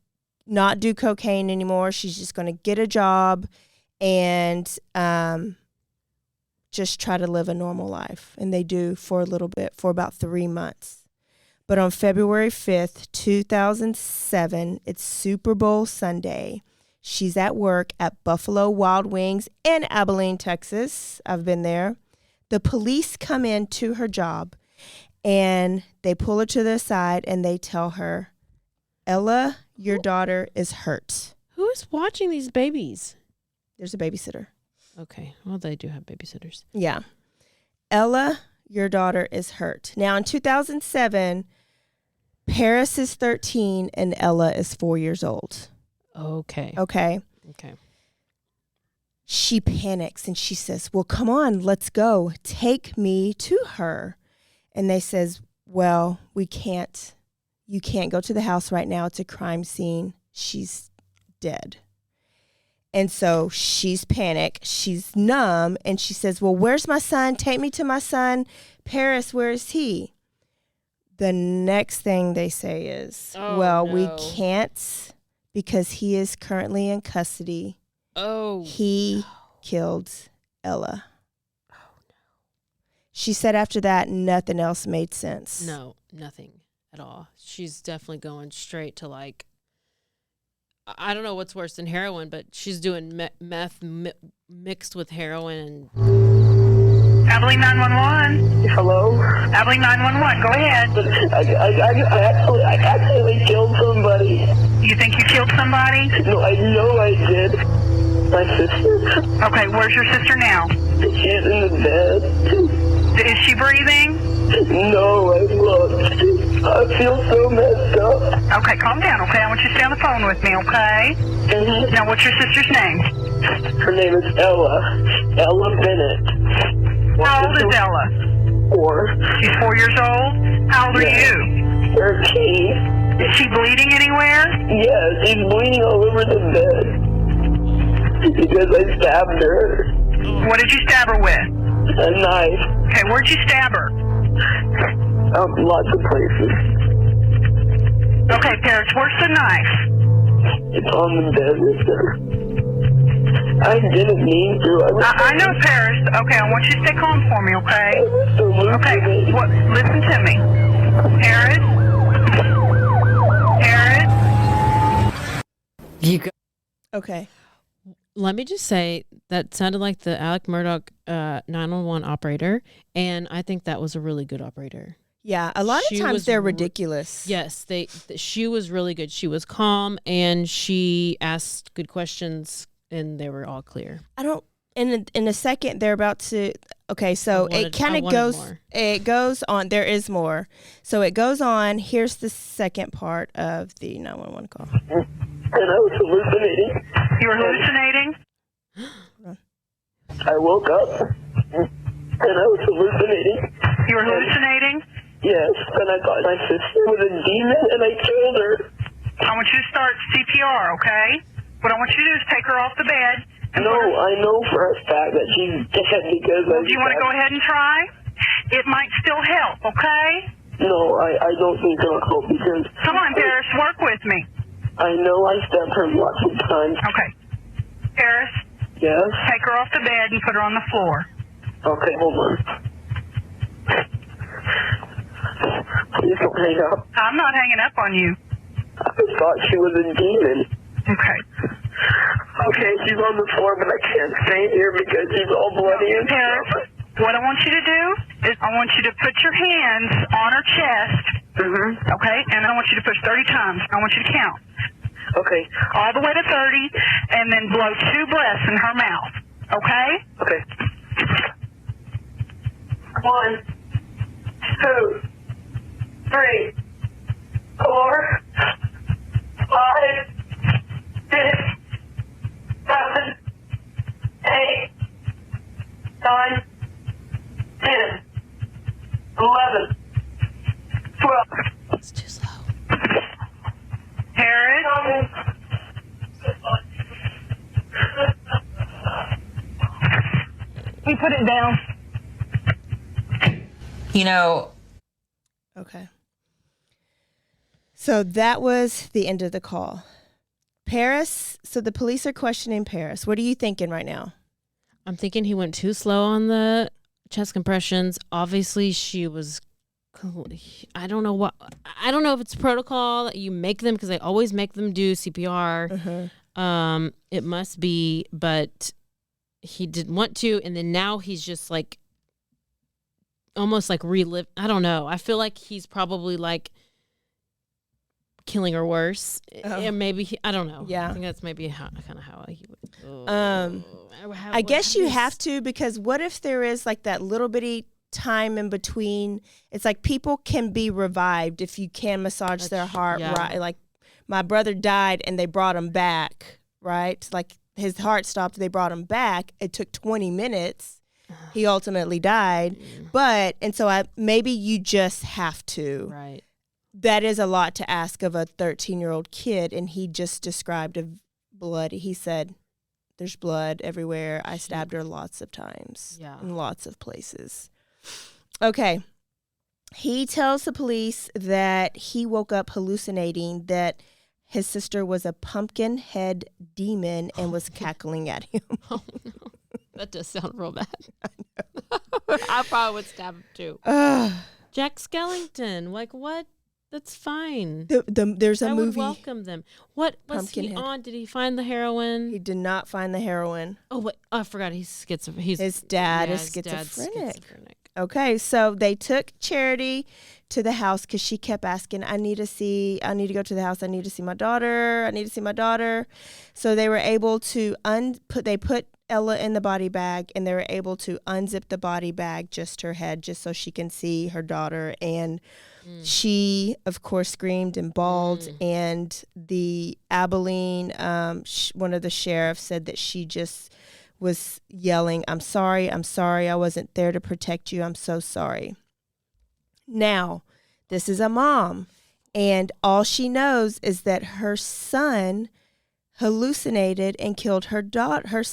not do cocaine anymore. She's just going to get a job and just try to live a normal life. And they do for a little bit, for about 3 months. But on February 5th, 2007, it's Super Bowl Sunday. She's at work at Buffalo Wild Wings in Abilene, Texas. I've been there. The police come in to her job, and they pull her to the side, and they tell her, Ella, your daughter is hurt. Who is watching these babies? There's a babysitter. Okay, well, they do have babysitters. Yeah. Ella, your daughter is hurt. Now, in 2007, Paris is 13, and Ella is 4 years old. Okay. Okay. She panics and she says, well, come on, let's go. Take me to her. And they says, well, we can't. You can't go to the house right now. It's a crime scene. She's dead. And so she's panicked. She's numb. And she says, well, where's my son? Take me to my son. Paris, where is he? The next thing they say is, we can't, because he is currently in custody. Oh. He killed Ella. Oh, no. She said after that, nothing else made sense. No, nothing at all. She's definitely going straight to, like, I don't know what's worse than heroin, but she's doing meth mixed with heroin. Abilene 911. Hello? Abilene 911, go ahead. I actually killed somebody. You think you killed somebody? No, I know I did. My sister. Okay, where's your sister now? She's in the bed. Is she breathing? No, I looked. I feel so messed up. Okay, calm down, okay? I want you to stay on the phone with me, okay? Mm-hmm. Now, what's your sister's name? Her name is Ella Bennett. How old is Ella? 4. She's 4 years old? How old are you? 13. Is she bleeding anywhere? Yes, she's bleeding all over the bed. Because I stabbed her. What did you stab her with? A knife. Okay, where'd you stab her? Lots of places. Okay, Paris, where's the knife? It's on the bed with her. I didn't mean to. I know, Paris. Okay, I want you to stay calm for me, okay? Okay, listen to me. Paris? Paris? You go. Okay. Let me just say that sounded like the Alec Murdoch 911 operator, and I think that was a really good operator. Yeah, a lot of She times was they're ridiculous. Yes, she was really good. She was calm and she asked good questions, and they were all clear. I don't. In a second, they're about to. Okay, so it kind of goes. More. It goes on. There is more. So it goes on. Here's the second part of the 911 call. And I was hallucinating. You were hallucinating? I woke up and I was hallucinating. You were hallucinating? Yes, and I thought my sister was a demon and I killed her. I want you to start CPR, okay? What I want you to do is take her off the bed. No, I know for a fact that she's dead because Do you want to go ahead and try? It might still help, okay? No, I don't think it'll help because... Come on, Paris, work with me. I know I stabbed her lots of times. Okay. Paris, Yes? take her off the bed and put her on the floor. Okay, hold on. Please don't hang up. I'm not hanging up on you. I just thought she was a demon. Okay. Okay, she's on the floor, but I can't stay here because she's all bloody and Paris, stuff. what I want you to do is I want you to put your hands on her chest, okay? And I want you to push 30 times. I want you to count. Okay. All the way to 30, and then blow 2 breaths in her mouth, okay? Okay. 1, 2, 3, 4, 5, 6, 7, 8, 9, 10, 11, 12. It's too slow. Harris? We put it down. You know, Okay. So that was the end of the call. Paris, so the police are questioning Paris. What are you thinking right now? I'm thinking he went too slow on the chest compressions. Obviously, she was. I don't know if it's protocol that you make them because they always make them do CPR. It must be, but he didn't want to, and then now he's just like almost like relive. I don't know. I feel like he's probably like killing her worse, and maybe I don't know. Yeah, I think that's maybe how he would. I guess you have to, because what if there is like that little bitty time in between? It's like people can be revived if you can massage their heart, right? Like my brother died and they brought him back, right? Like his heart stopped, they brought him back. It took 20 minutes. He ultimately died. And so maybe you just have to. Right. That is a lot to ask of a 13-year-old kid, and he just described blood. He said, there's blood everywhere. I stabbed her lots of times in lots of places. Okay. He tells the police that he woke up hallucinating that his sister was a pumpkin head demon and was cackling at him. Oh, no. That does sound real bad. I know. I probably would stab him too. Jack Skellington. Like, what? That's fine. There's a movie. I would welcome them. What was Pumpkinhead. he on? Did he find the heroin? He did not find the heroin. Oh, wait. I forgot. He's schizophrenic. His dad is schizophrenic. Okay, so they took Charity to the house because she kept asking, I need to go to the house. I need to see my daughter. So they were able to they put Ella in the body bag, and they were able to unzip the body bag, just her head, just so she can see her daughter. And she, of course, screamed and bawled. And the Abilene, one of the sheriffs said that she just was yelling, I'm sorry, I wasn't there to protect you, I'm so sorry. Now, this is a mom, and all she knows is that her son hallucinated and killed her daughter.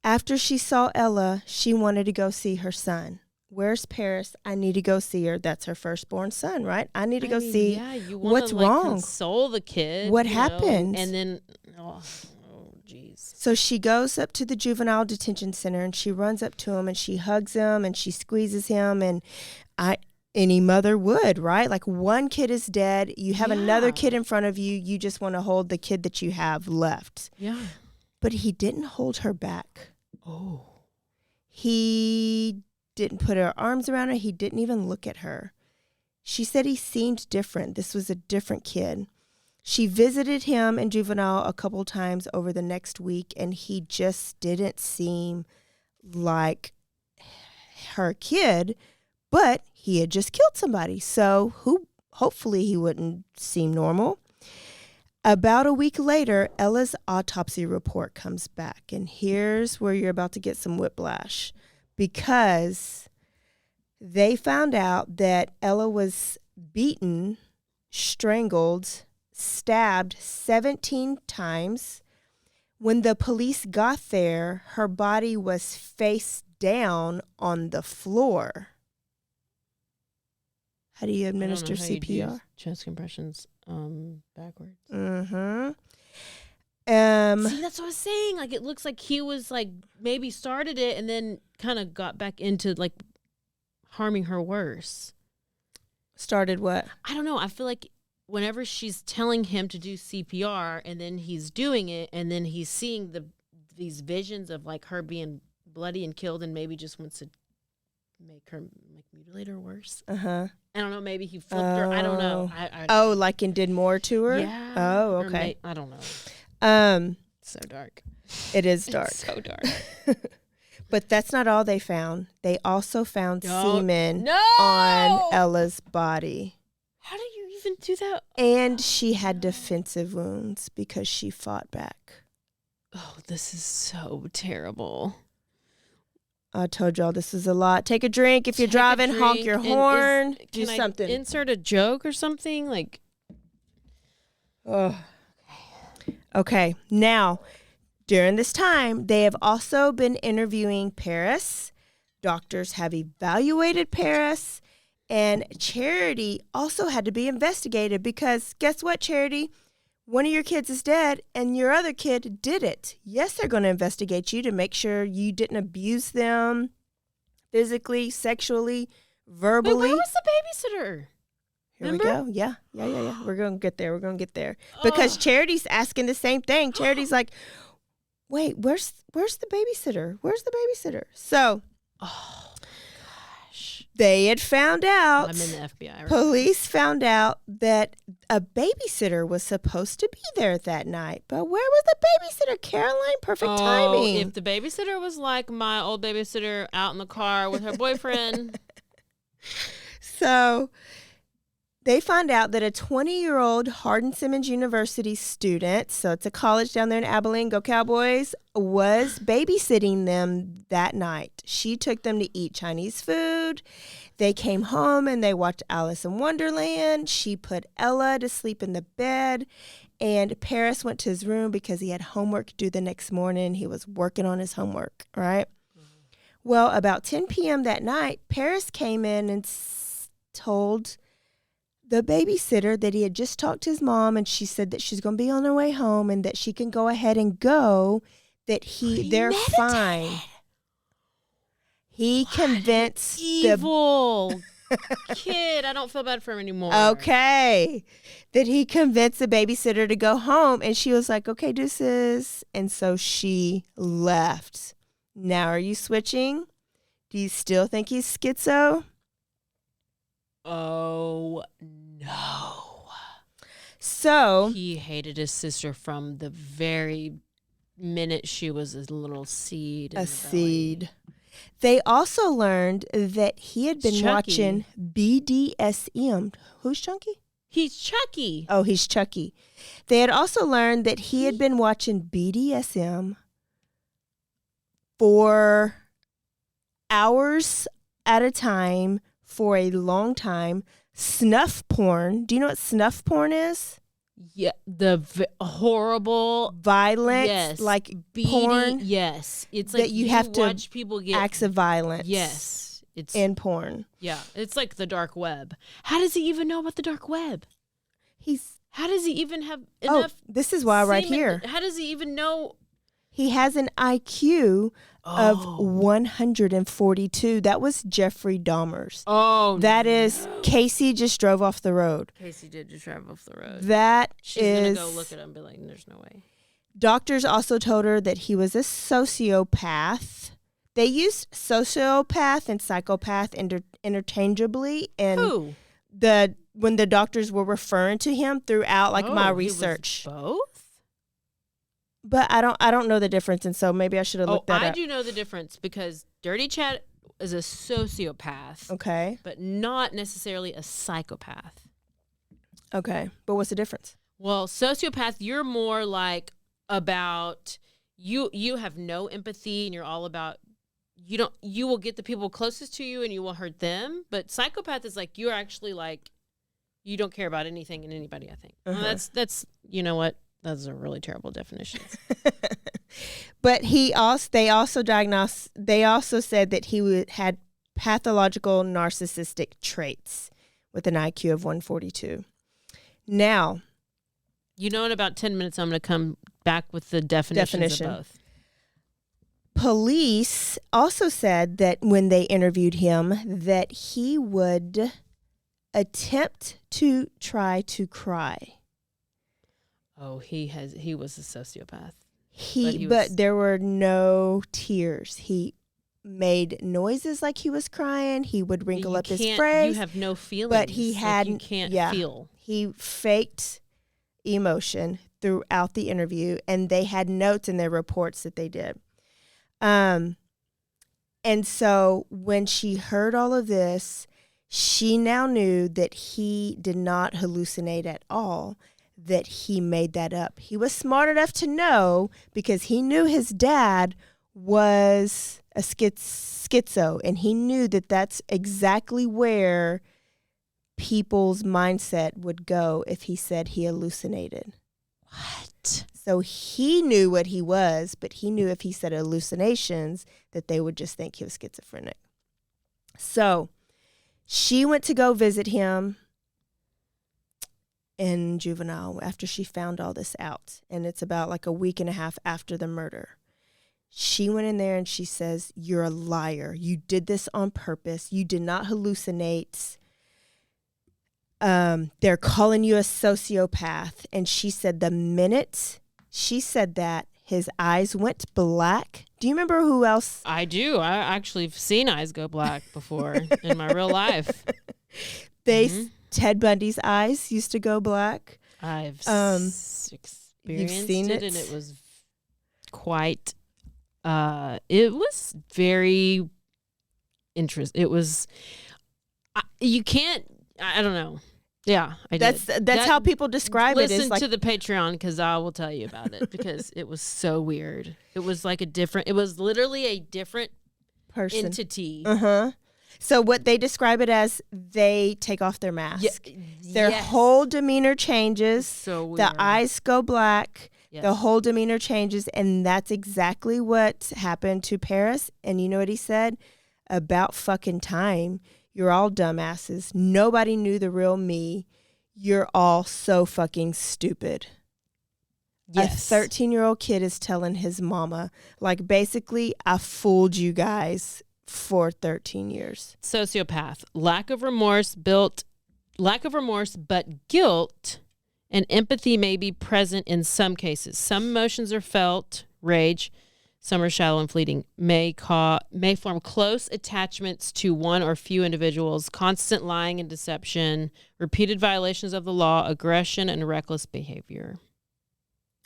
After she saw Ella, she wanted to go see her son. Where's Paris? I need to go see her. That's her firstborn son, right? I need to go see you what's wanna, wrong. Console the kid. What happened? And then, geez. So she goes up to the juvenile detention center, and she runs up to him and she hugs him and she squeezes him. And any mother would, right? Like one kid is dead. You have another kid in front of you. You just want to hold the kid that you have left. Yeah. But he didn't hold her back. Oh. He didn't put her arms around her. He didn't even look at her. She said he seemed different. This was a different kid. She visited him in juvenile a couple times over the next week, and he just didn't seem like her kid, but he had just killed somebody. So hopefully he wouldn't seem normal. About a week later, Ella's autopsy report comes back, and here's where you're about to get some whiplash, because they found out that Ella was beaten, strangled, stabbed 17 times. When the police got there, her body was face down on the floor. How do you administer CPR? Chest compressions backwards. Mm-hmm. See, that's what I was saying. Like, it looks like he was like maybe started it and then kind of got back into like harming her worse. Started what? I don't know. I feel like whenever she's telling him to do CPR and then he's doing it and then he's seeing these visions of like her being bloody and killed and maybe just wants to make her like mutilate her worse. Uh-huh. I don't know. Maybe he flipped her. I don't know. Like and did more to her? Yeah. Oh, okay. I don't know. So dark. It is dark. It's so dark. But that's not all they found. They also found semen on Ella's body. How do you even do that? And she had defensive wounds because she fought back. Oh, this is so terrible. I told y'all this is a lot. Take a drink. If you're driving, honk your horn. Do something. Insert a joke or something? Like, oh. Okay. Now, during this time, they have also been interviewing Paris. Doctors have evaluated Paris. And Charity also had to be investigated because guess what, Charity? One of your kids is dead and your other kid did it. Yes, they're going to investigate you to make sure you didn't abuse them physically, sexually, verbally. Wait, where was the babysitter? Here we go. Yeah. We're going to get there. Because Charity's asking the same thing. Charity's like, wait, where's the babysitter? Where's the babysitter? So, they had found out. I'm in the FBI. Right? Police found out that a babysitter was supposed to be there that night. But where was the babysitter, Caroline? Perfect timing. If the babysitter was like my old babysitter out in the car with her boyfriend. So they found out that a 20-year-old Hardin-Simmons University student, so it's a college down there in Abilene, go Cowboys, was babysitting them that night. She took them to eat Chinese food. They came home and they watched Alice in Wonderland. She put Ella to sleep in the bed. And Paris went to his room because he had homework due the next morning. He was working on his homework, right? Mm-hmm. Well, about 10 p.m. that night, Paris came in and told the babysitter that he had just talked to his mom, and she said that she's going to be on her way home and that she can go ahead and go, that they're fine. He convinced evil kid. I don't feel bad for him anymore. Okay. That he convinced the babysitter to go home, and she was like, okay, deuces. And so she left. Now, are you switching? Do you still think he's schizo? Oh, no. So he hated his sister from the very minute she was a little seed. A seed. They also learned that he had been watching BDSM. Who's Chunky? He's Chucky. Oh, he's Chucky. They had also learned that he had been watching BDSM for hours at a time for a long time. Snuff porn. Do you know what snuff porn is? Yeah, the horrible, violent, yes, like beating, porn. Yes, it's like that you have to watch people get acts of violence. Yes, it's in porn. Yeah, it's like the dark web. How does he even know about the dark web? How does he even have enough? Oh, this is why right here. How does he even know? He has an IQ of 142. That was Jeffrey Dahmer's. Oh, that is Casey just drove off the road. Casey did just drive off the road. She's gonna go look at him and be like, "There's no way." Doctors also told her that he was a sociopath. They used sociopath and psychopath interchangeably, and when the doctors were referring to him throughout, my research. He was both. But I don't know the difference, and so maybe I should have looked that up. I do know the difference because Dirty Chat is a sociopath. Okay. But not necessarily a psychopath. Okay. But what's the difference? Well, sociopath, you're more like about you have no empathy and you're all about you will get the people closest to you and you will hurt them. But psychopath is like you're actually like you don't care about anything and anybody, I think. Well, that's you know what? Those are really terrible definitions. But they also said that he had pathological narcissistic traits with an IQ of 142. Now, in about 10 minutes, I'm going to come back with the definitions of both. Police also said that when they interviewed him that he would attempt to try to cry. Oh, he was a sociopath. But there were no tears. He made noises like he was crying. He would wrinkle up his face. You have no feelings. But he had you can't feel. He faked emotion throughout the interview, and they had notes in their reports that they did. And so when she heard all of this, she now knew that he did not hallucinate at all, that he made that up. He was smart enough to know because he knew his dad was a schizo, and he knew that that's exactly where people's mindset would go if he said he hallucinated. What? So he knew what he was, but he knew if he said hallucinations that they would just think he was schizophrenic. So she went to go visit him in juvenile after she found all this out. And it's about like a week and a half after the murder. She went in there and she says, "You're a liar. You did this on purpose. You did not hallucinate. They're calling you a sociopath." And she said the minute she said that, his eyes went black. Do you remember who else? I do. I actually have seen eyes go black before in my real life. Ted Bundy's eyes used to go black. I've experienced seen it, and it was quite. It was very interesting. It was. You can't. I don't know. Yeah, I did. That's how people describe it. Listen to the Patreon because I will tell you about it because it was so weird. It was like it was literally a different person entity. So what they describe it as, they take off their mask. Their whole demeanor changes. So weird. The eyes go black. Yes. The whole demeanor changes, and that's exactly what happened to Paris. And you know what he said? About fucking time. You're all dumbasses. Nobody knew the real me. You're all so fucking stupid. Yes. A 13-year-old kid is telling his mama, like, basically, I fooled you guys for 13 years. Sociopath. Lack of remorse, but guilt and empathy may be present in some cases. Some emotions are felt, rage. Some are shallow and fleeting, may form close attachments to one or few individuals, constant lying and deception, repeated violations of the law, aggression, and reckless behavior.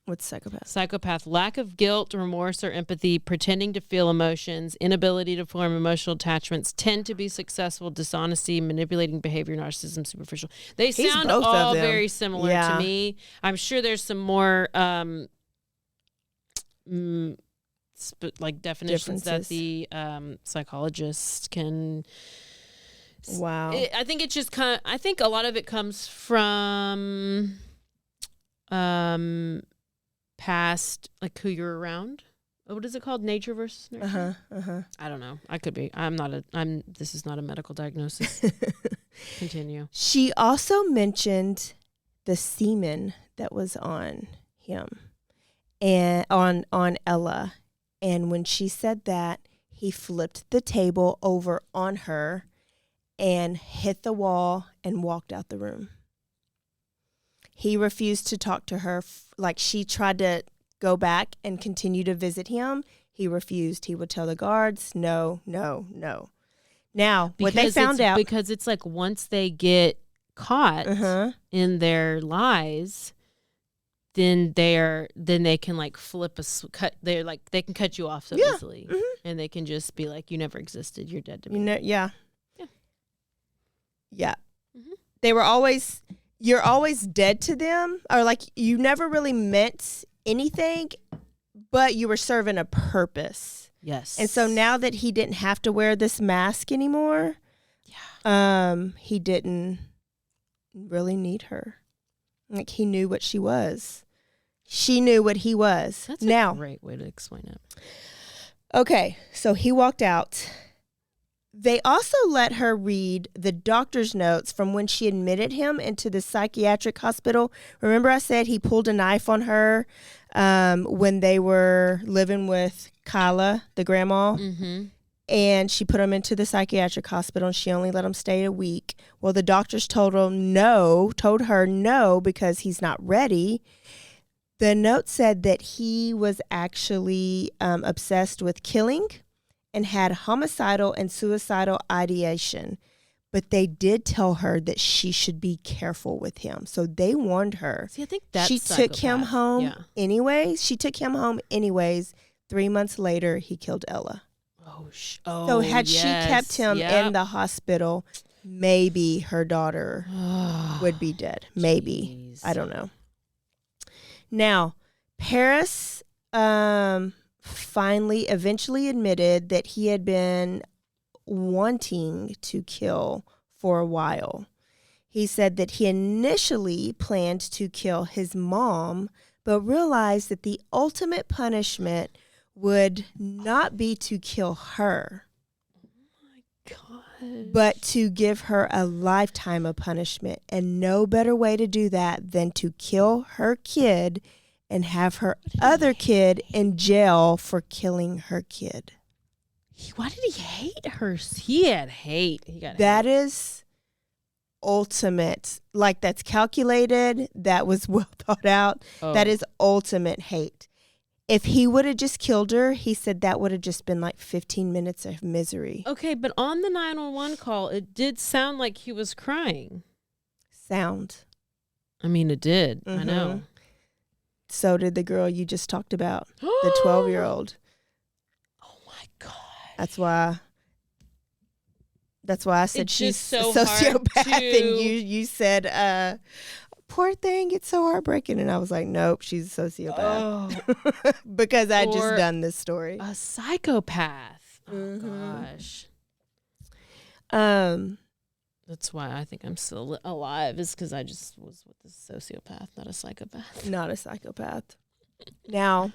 What's psychopath? Psychopath, lack of guilt, remorse, or empathy, pretending to feel emotions, inability to form emotional attachments, tend to be successful, dishonesty, manipulating behavior, narcissism, superficial. They sound all very similar to me. I'm sure there's some more like definitions that the psychologist can. Wow. I think it's just kind of. I think a lot of it comes from, past, like who you're around. What is it called? Nature versus nurture. I don't know. I could be. This is not a medical diagnosis. Continue. She also mentioned the semen that was on him. and on Ella. And when she said that, he flipped the table over on her and hit the wall and walked out the room. He refused to talk to her. Like, she tried to go back and continue to visit him. He refused. He would tell the guards, no, no, no. Now, what they found out. Because it's like once they get caught in their lies, then they can like flip cut. They're like, they can cut you off so easily. And they can just be like, you never existed. You're dead to me. Yeah. They were always, you're always dead to them, or like you never really meant anything, but you were serving a purpose. Yes. And so now that he didn't have to wear this mask anymore, he didn't really need her. Like, he knew what she was. She knew what he was. That's now, a great way to explain it. Okay, so he walked out. They also let her read the doctor's notes from when she admitted him into the psychiatric hospital. Remember I said he pulled a knife on her when they were living with Kyla, the grandma? And she put him into the psychiatric hospital, and she only let him stay a week. Well, the doctors told her no, because he's not ready. The note said that he was actually obsessed with killing and had homicidal and suicidal ideation. But they did tell her that she should be careful with him. So they warned her. See, I think that's she took him home anyways. She took him home anyways. 3 months later, he killed Ella. So had she kept him in the hospital, maybe her daughter would be dead. Maybe. I don't know. Now, Paris eventually admitted that he had been wanting to kill for a while. He said that he initially planned to kill his mom, but realized that the ultimate punishment would not be to kill her, but to give her a lifetime of punishment. And no better way to do that than to kill her kid and have her other kid in jail for killing her kid. Why did he hate her? He had hate. That is ultimate. Like, that's calculated. That was well thought out. That is ultimate hate. If he would have just killed her, he said that would have just been like 15 minutes of misery. Okay, but on the 911 call, it did sound like he was crying. I mean, it did. I know. So did the girl you just talked about, the 12-year-old. Oh, my God. That's why I said it's she's so a sociopath. And you said, poor thing, it's so heartbreaking. And I was like, nope, she's a sociopath. Because I just done this story. A psychopath. Oh, gosh. That's why I think I'm still alive, is because I just was with a sociopath, not a psychopath. Not a psychopath. Now,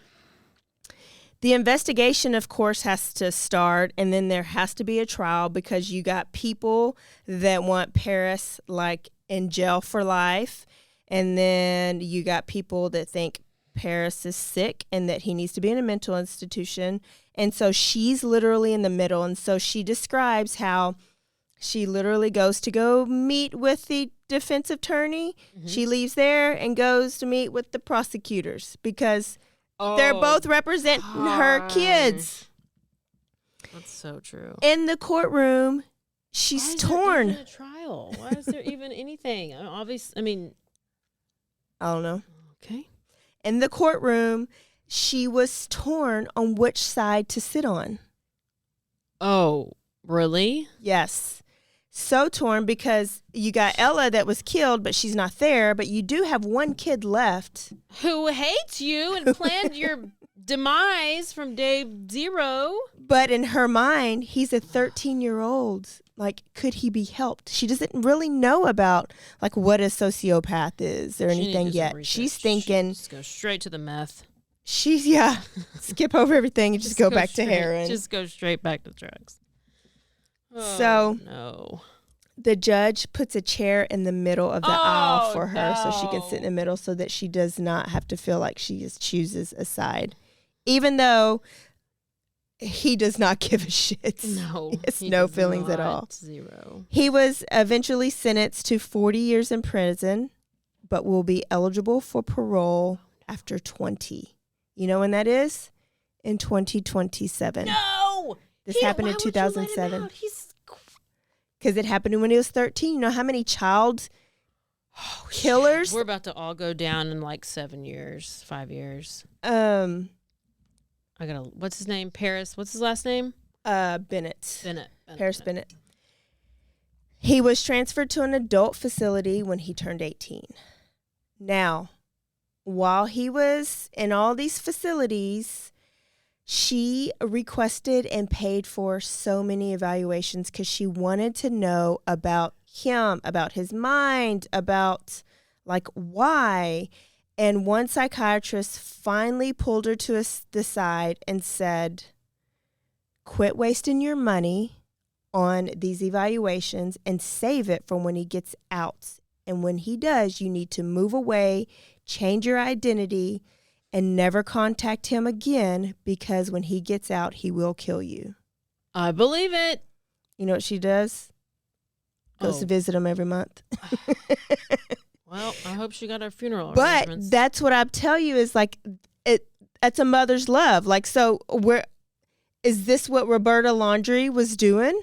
the investigation, of course, has to start, and then there has to be a trial, because you got people that want Paris, like, in jail for life, and then you got people that think Paris is sick and that he needs to be in a mental institution. And so she's literally in the middle, and so she describes how she literally goes to go meet with the defense attorney. She leaves there and goes to meet with the prosecutors because they're both representing her kids. That's so true. In the courtroom, she's torn. Why is there even a trial? Why is there even anything? Obviously, I mean, I don't know. Okay. In the courtroom, she was torn on which side to sit on. Oh, really? Yes. So torn, because you got Ella that was killed, but she's not there. But you do have one kid left who hates you and planned your demise from day zero. But in her mind, he's a 13-year-old. Like, could he be helped? She doesn't really know about, like, what a sociopath is or anything yet. She's thinking, just go straight to the meth. Skip over everything and just go back to heroin. Just go straight back to drugs. So no. The judge puts a chair in the middle of the aisle for her so she can sit in the middle so that she does not have to feel like she just chooses a side. Even though he does not give a shit. No. He has no feelings at all. Zero. He was eventually sentenced to 40 years in prison, but will be eligible for parole after 20. You know when that is? In 2027. No! This happened in 2007. Because it happened when he was 13. You know how many child killers? We're about to all go down in like 7 years, 5 years. What's his name? Paris. What's his last name? Bennett. Bennett. Paris Bennett. He was transferred to an adult facility when he turned 18. Now, while he was in all these facilities, she requested and paid for so many evaluations because she wanted to know about him, about his mind, about like why. And one psychiatrist finally pulled her to the side and said, quit wasting your money on these evaluations and save it for when he gets out. And when he does, you need to move away, change your identity, and never contact him again because when he gets out, he will kill you. I believe it. You know what she does? Goes to visit him every month. Well, I hope she got her funeral But arrangements. that's what I tell you is like, that's a mother's love. Like, so is this what Roberta Laundrie was doing?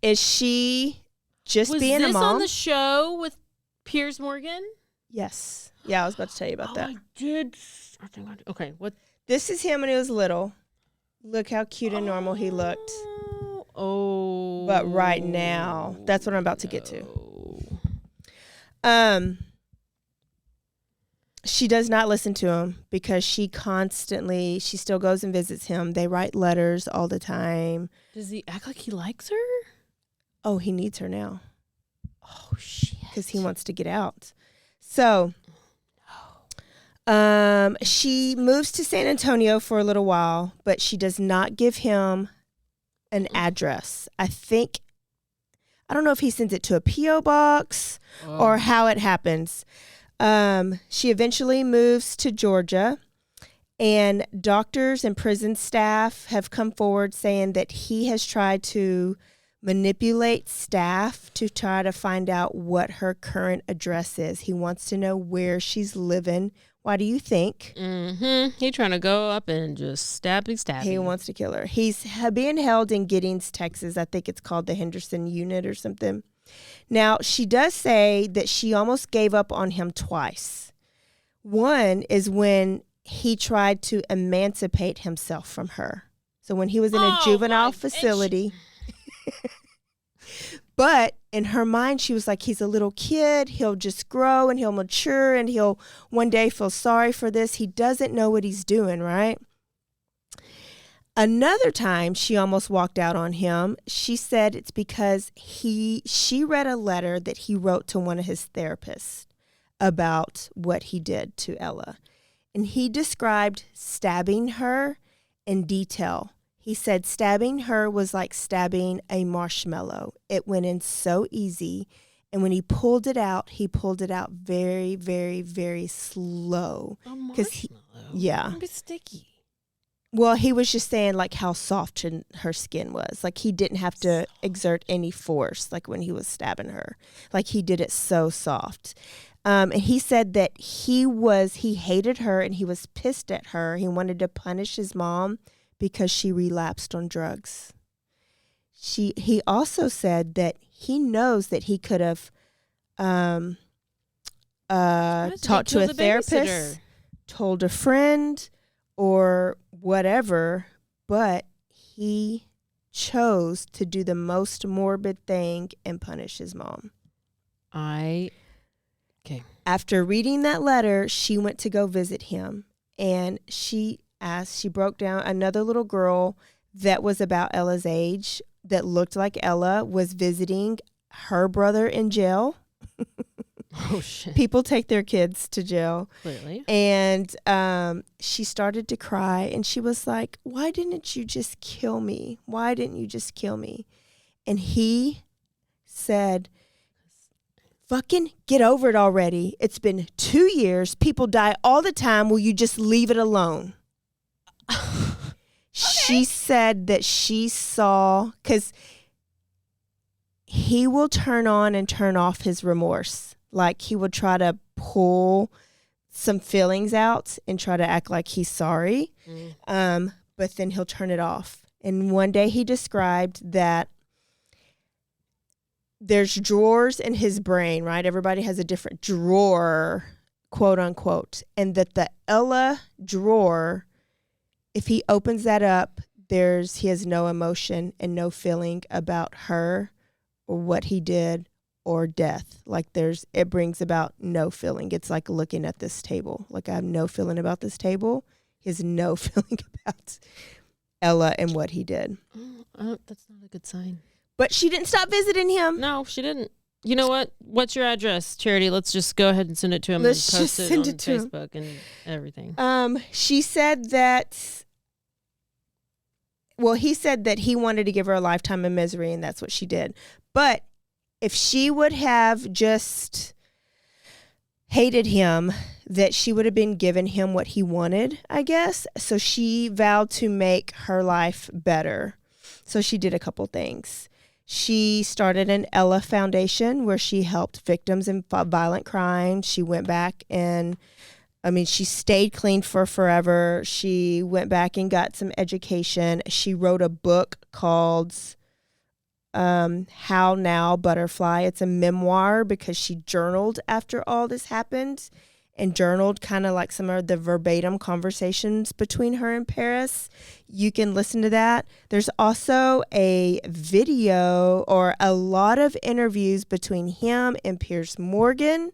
Is she just being a mom? Was this on the show with Piers Morgan? Yes. Yeah, I was about to tell you about that. I did. I think I did. Okay, what? This is him when he was little. Look how cute and normal he looked. Oh. But right now, that's what I'm about to get to. She does not listen to him because she still goes and visits him. They write letters all the time. Does he act like he likes her? Oh, he needs her now. Oh, shit. Because he wants to get out. So, she moves to San Antonio for a little while, but she does not give him an address. I don't know if he sends it to a P.O. box or how it happens. She eventually moves to Georgia, and doctors and prison staff have come forward saying that he has tried to manipulate staff to try to find out what her current address is. He wants to know where she's living. Why do you think? Mm-hmm. He's trying to go up and just stabby. He wants to kill her. He's being held in Giddings, Texas. I think it's called the Henderson Unit or something. Now, she does say that she almost gave up on him twice. One is when he tried to emancipate himself from her. So when he was in a juvenile facility. But in her mind, she was like, he's a little kid. He'll just grow and he'll mature and he'll one day feel sorry for this. He doesn't know what he's doing, right? Another time she almost walked out on him. She said it's because she read a letter that he wrote to one of his therapists about what he did to Ella. And he described stabbing her in detail. He said stabbing her was like stabbing a marshmallow. It went in so easy. And when he pulled it out very, very, very slow. A marshmallow? Yeah. It's sticky. Well, he was just saying like how soft her skin was. Like he didn't have to exert any force like when he was stabbing her. Like he did it so soft. And he said that he hated her and he was pissed at her. He wanted to punish his mom because she relapsed on drugs. He also said that he knows that he could have talked to a therapist, told a friend, or whatever, but he chose to do the most morbid thing and punish his mom. Okay. After reading that letter, she went to go visit him, and she broke down. Another little girl that was about Ella's age that looked like Ella was visiting her brother in jail. Oh, shit. People take their kids to jail. Clearly. And she started to cry, and she was like, why didn't you just kill me? Why didn't you just kill me? And he said, fucking get over it already. It's been 2 years. People die all the time. Will you just leave it alone? She said that she saw, because he will turn on and turn off his remorse. Like he would try to pull some feelings out and try to act like he's sorry. But then he'll turn it off. And one day he described that there's drawers in his brain, right? Everybody has a different drawer, quote unquote. And that the Ella drawer, if he opens that up, he has no emotion and no feeling about her or what he did or death. Like it brings about no feeling. It's like looking at this table. Like I have no feeling about this table. He has no feeling about Ella and what he did. That's not a good sign. But she didn't stop visiting him. No, she didn't. You know what? What's your address, Charity? Let's just go ahead and send it to him and post it on Facebook and everything. She said that, well, he said that he wanted to give her a lifetime of misery, and that's what she did. But if she would have just hated him, that she would have been giving him what he wanted, I guess. So she vowed to make her life better. So she did a couple things. She started an Ella Foundation where she helped victims in violent crime. She went back and, she stayed clean for forever. She went back and got some education. She wrote a book called How Now, Butterfly. It's a memoir because she journaled after all this happened and journaled kind of like some of the verbatim conversations between her and Paris. You can listen to that. There's also a video or a lot of interviews between him and Piers Morgan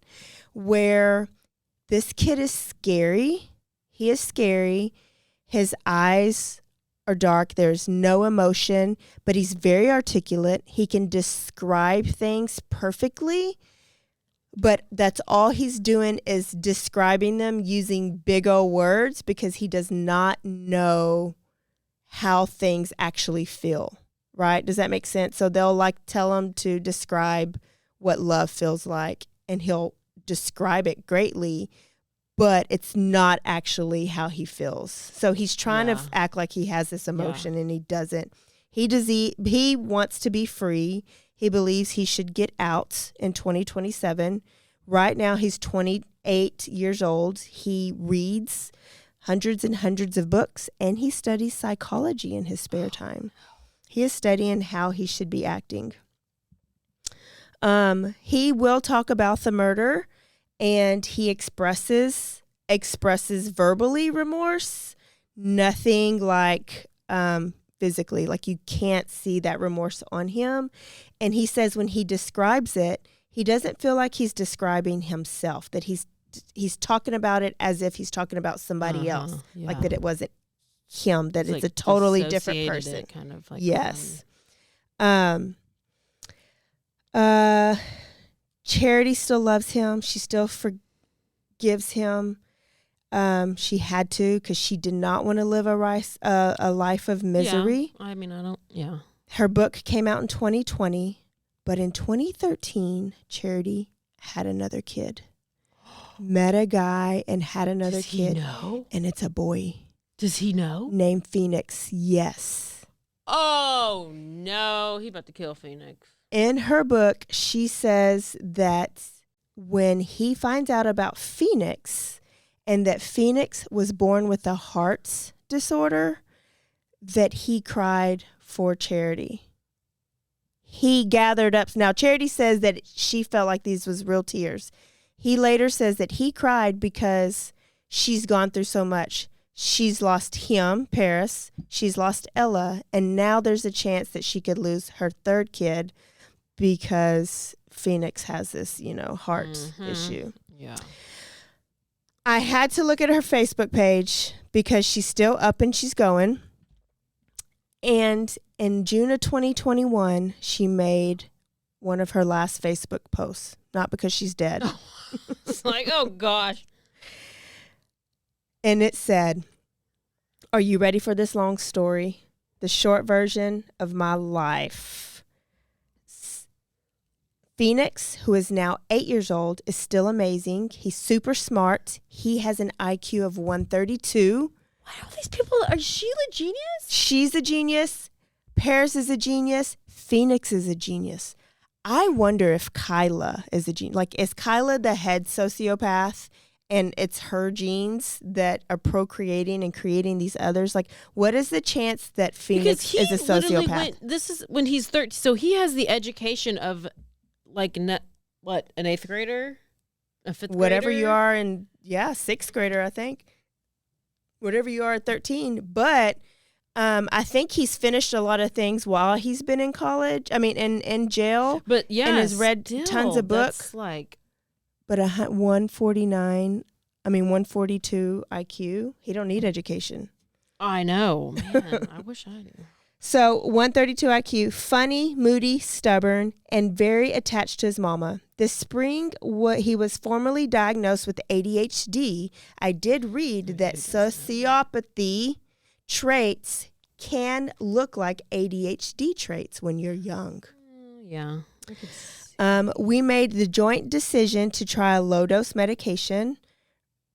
where this kid is scary. He is scary. His eyes are dark. There's no emotion, but he's very articulate. He can describe things perfectly. But that's all he's doing is describing them using big old words because he does not know how things actually feel, right? Does that make sense? So they'll tell him to describe what love feels like, and he'll describe it greatly, but it's not actually how he feels. So he's trying to act like he has this emotion and he doesn't. He wants to be free. He believes he should get out in 2027. Right now, he's 28 years old. He reads hundreds and hundreds of books, and he studies psychology in his spare time. He is studying how he should be acting. He will talk about the murder, and he expresses verbally remorse, nothing like physically, like you can't see that remorse on him. And he says when he describes it, he doesn't feel like he's describing himself, that he's talking about it as if he's talking about somebody else, like that it wasn't him, that it's a totally different person. Kind of like yes. Charity still loves him. She still forgives him. She had to because she did not want to live a life of misery. Yeah. Her book came out in 2020, but in 2013, Charity had another kid. Met a guy and had another kid. Does he know? And it's a boy. Does he know? Named Phoenix. Yes. Oh, no. He about to kill Phoenix. In her book, she says that when he finds out about Phoenix and that Phoenix was born with a heart disorder, that he cried for Charity. He gathered up. Now, Charity says that she felt like these was real tears. He later says that he cried because she's gone through so much. She's lost him, Paris. She's lost Ella. And now there's a chance that she could lose her third kid because Phoenix has this, heart issue. Yeah. I had to look at her Facebook page because she's still up and she's going. And in June of 2021, she made one of her last Facebook posts. Not because she's dead. It's like, oh, gosh. And it said, "Are you ready for this long story? The short version of my life. Phoenix, who is now 8 years old, is still amazing. He's super smart. He has an IQ of 132. Wow, these people, is she the genius? She's a genius. Paris is a genius. Phoenix is a genius. I wonder if Kyla is a genius. Like, is Kyla the head sociopath and it's her genes that are procreating and creating these others? Like, what is the chance that Phoenix is a sociopath? This is when he's 13. So he has the education of, like, an 8th grader? A 5th grader? Whatever you are in, 6th grader, I think. Whatever you are at 13. But I think he's finished a lot of things while he's been in college. I mean, in jail. But yeah, and has read tons of books. That's like, but 142 IQ. He don't need education. I know, man. I wish I knew. So 132 IQ, funny, moody, stubborn, and very attached to his mama. This spring, he was formally diagnosed with ADHD. I did read that sociopathy traits can look like ADHD traits when you're young. Yeah. We made the joint decision to try a low-dose medication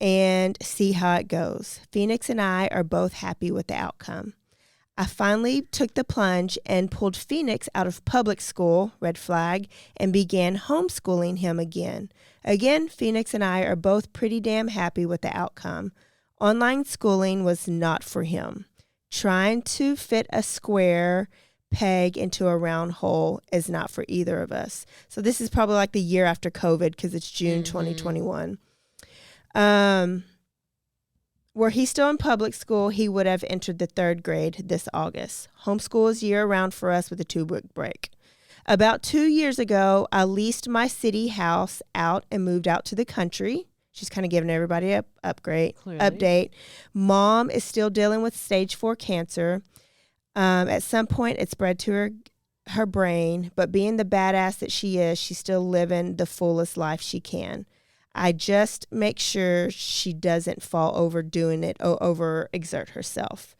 and see how it goes. Phoenix and I are both happy with the outcome. I finally took the plunge and pulled Phoenix out of public school, red flag, and began homeschooling him again. Again, Phoenix and I are both pretty damn happy with the outcome. Online schooling was not for him. Trying to fit a square peg into a round hole is not for either of us. So this is probably like the year after COVID because it's June 2021. Were he still in public school, he would have entered the 3rd grade this August. Homeschool is year-round for us with a 2-week break. About 2 years ago, I leased my city house out and moved out to the country. She's kind of giving everybody an update. Mom is still dealing with stage 4 cancer. At some point, it spread to her brain, but being the badass that she is, she's still living the fullest life she can. I just make sure she doesn't fall over doing it or overexert herself.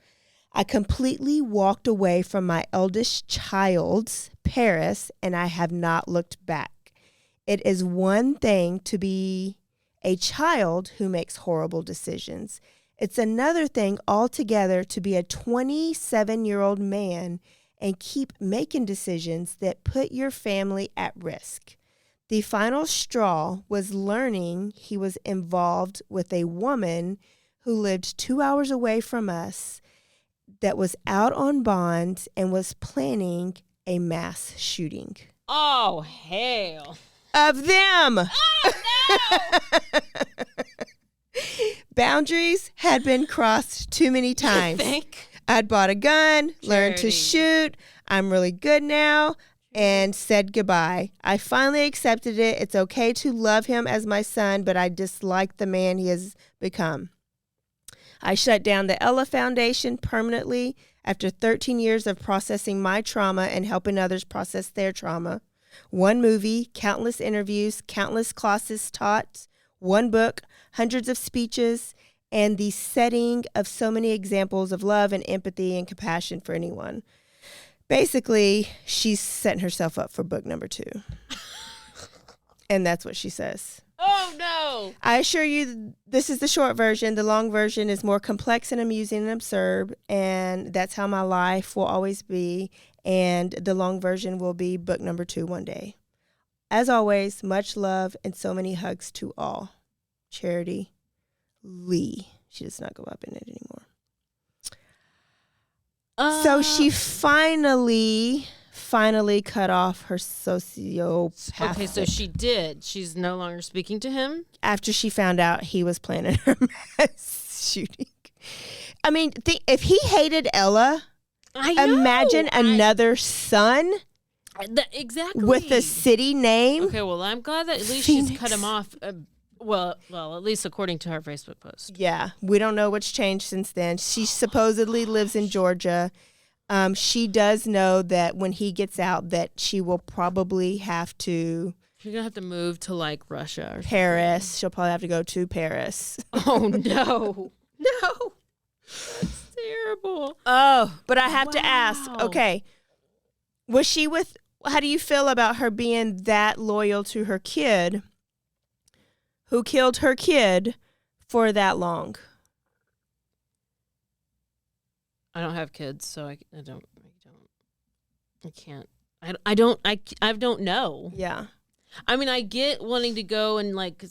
I completely walked away from my eldest child's, Paris, and I have not looked back. It is one thing to be a child who makes horrible decisions. It's another thing altogether to be a 27-year-old man and keep making decisions that put your family at risk. The final straw was learning he was involved with a woman who lived 2 hours away from us that was out on bond and was planning a mass shooting. Oh, hell. Of them. Oh, no. Boundaries had been crossed too many times. You think? I'd bought a gun, learned to shoot. I'm really good now. And said goodbye. I finally accepted it. It's okay to love him as my son, but I dislike the man he has become. I shut down the Ella Foundation permanently after 13 years of processing my trauma and helping others process their trauma. 1 movie, countless interviews, countless classes taught, 1 book, hundreds of speeches, and the setting of so many examples of love and empathy and compassion for anyone. Basically, she's setting herself up for book number 2. And that's what she says. Oh, no. I assure you, this is the short version. The long version is more complex and amusing and absurd. And that's how my life will always be. And the long version will be book number 2 one day. As always, much love and so many hugs to all. Charity Lee. She does not go up in it anymore. So she finally cut off her sociopath. Okay, so she did. She's no longer speaking to him? After she found out he was planning her mass shooting. I mean, if he hated Ella, imagine another son exactly with a city name. Okay, well, I'm glad that at least she's cut him off. Well, at least according to her Facebook post. Yeah, we don't know what's changed since then. She supposedly lives in Georgia. She does know that when he gets out that she will probably have to... She's going to have to move to, like, Russia or Paris. something. She'll probably have to go to Paris. Oh, no. No. That's terrible. Oh, but I have to ask, okay, was she with... How do you feel about her being that loyal to her kid, who killed her kid for that long? I don't have kids, so I can't. I don't know. Yeah. I mean, I get wanting to go and like,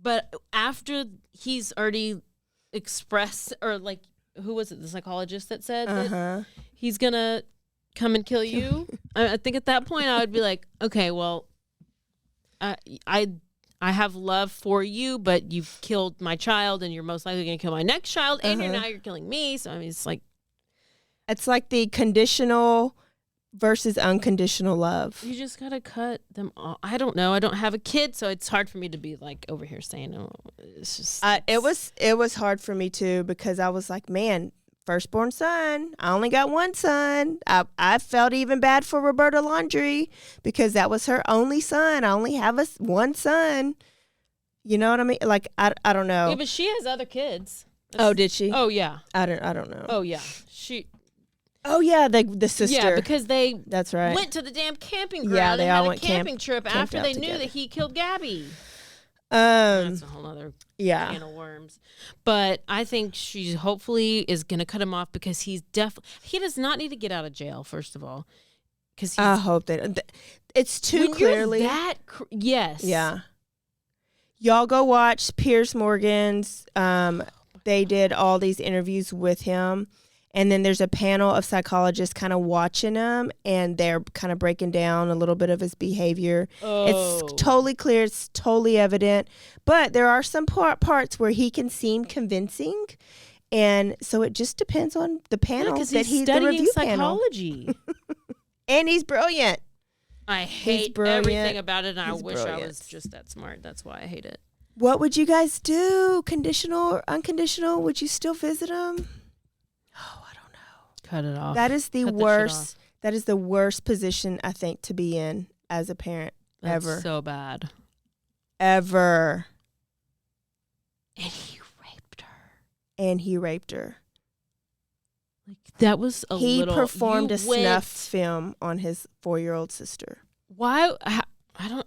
but after he's already expressed, or like, who was it? The psychologist that said that he's gonna come and kill you. I think at that point I would be like, okay, well, I have love for you, but you've killed my child, and you're most likely gonna kill my next child, and you're killing me. So I mean, it's like the conditional versus unconditional love. You just gotta cut them off. I don't know. I don't have a kid, so it's hard for me to be like over here saying, "Oh, it's just." It was hard for me too, because I was like, man, firstborn son. I only got one son. I felt even bad for Roberta Laundrie because that was her only son. I only have one son. You know what I mean? Like I don't know. Yeah, but she has other kids. Oh, did she? Oh yeah. I don't know. Oh yeah. She. Oh yeah, the sister. Yeah, because that's right. Went to the damn camping ground. Yeah, they all went camping trip after they knew together. that he killed Gabby. That's a whole other can of worms. But I think she hopefully is going to cut him off, because he does not need to get out of jail, first of all. Because I hope that it's too clearly yes. Yeah. Y'all go watch Piers Morgan's. They did all these interviews with him. And then there's a panel of psychologists kind of watching him, and they're kind of breaking down a little bit of his behavior. Oh. It's totally clear. It's totally evident. But there are some parts where he can seem convincing. And so it just depends on the panel that he's studying the review psychology. And he's brilliant. I hate everything about it, and I wish I was just that smart. That's why I hate it. What would you guys do? Conditional or unconditional? Would you still visit him? Oh, I don't know. Cut it off. That is the worst. That is the worst position, I think, to be in as a parent. That's ever. So bad. Ever. And he raped her. Like, that was He performed a snuff film on his 4-year-old sister. Why? I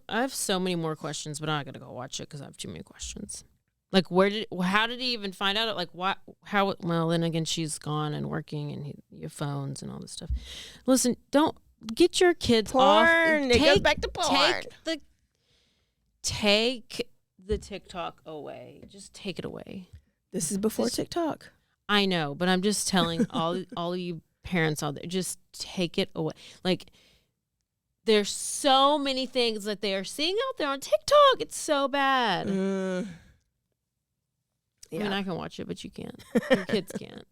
have so many more questions, but I'm not gonna go watch it because I have too many questions. Like, how did he even find out? Like, what? How? Well, then again, she's gone and working, and your phones and all this stuff. Listen, don't get your kids off. It goes back to porn. Take the TikTok away. Just take it away. This is before TikTok. I know, but I'm just telling all you parents out there, just take it away. Like, there's so many things that they are seeing out there on TikTok. It's so bad. Yeah. I mean, I can watch it, but you can't. Your kids can't.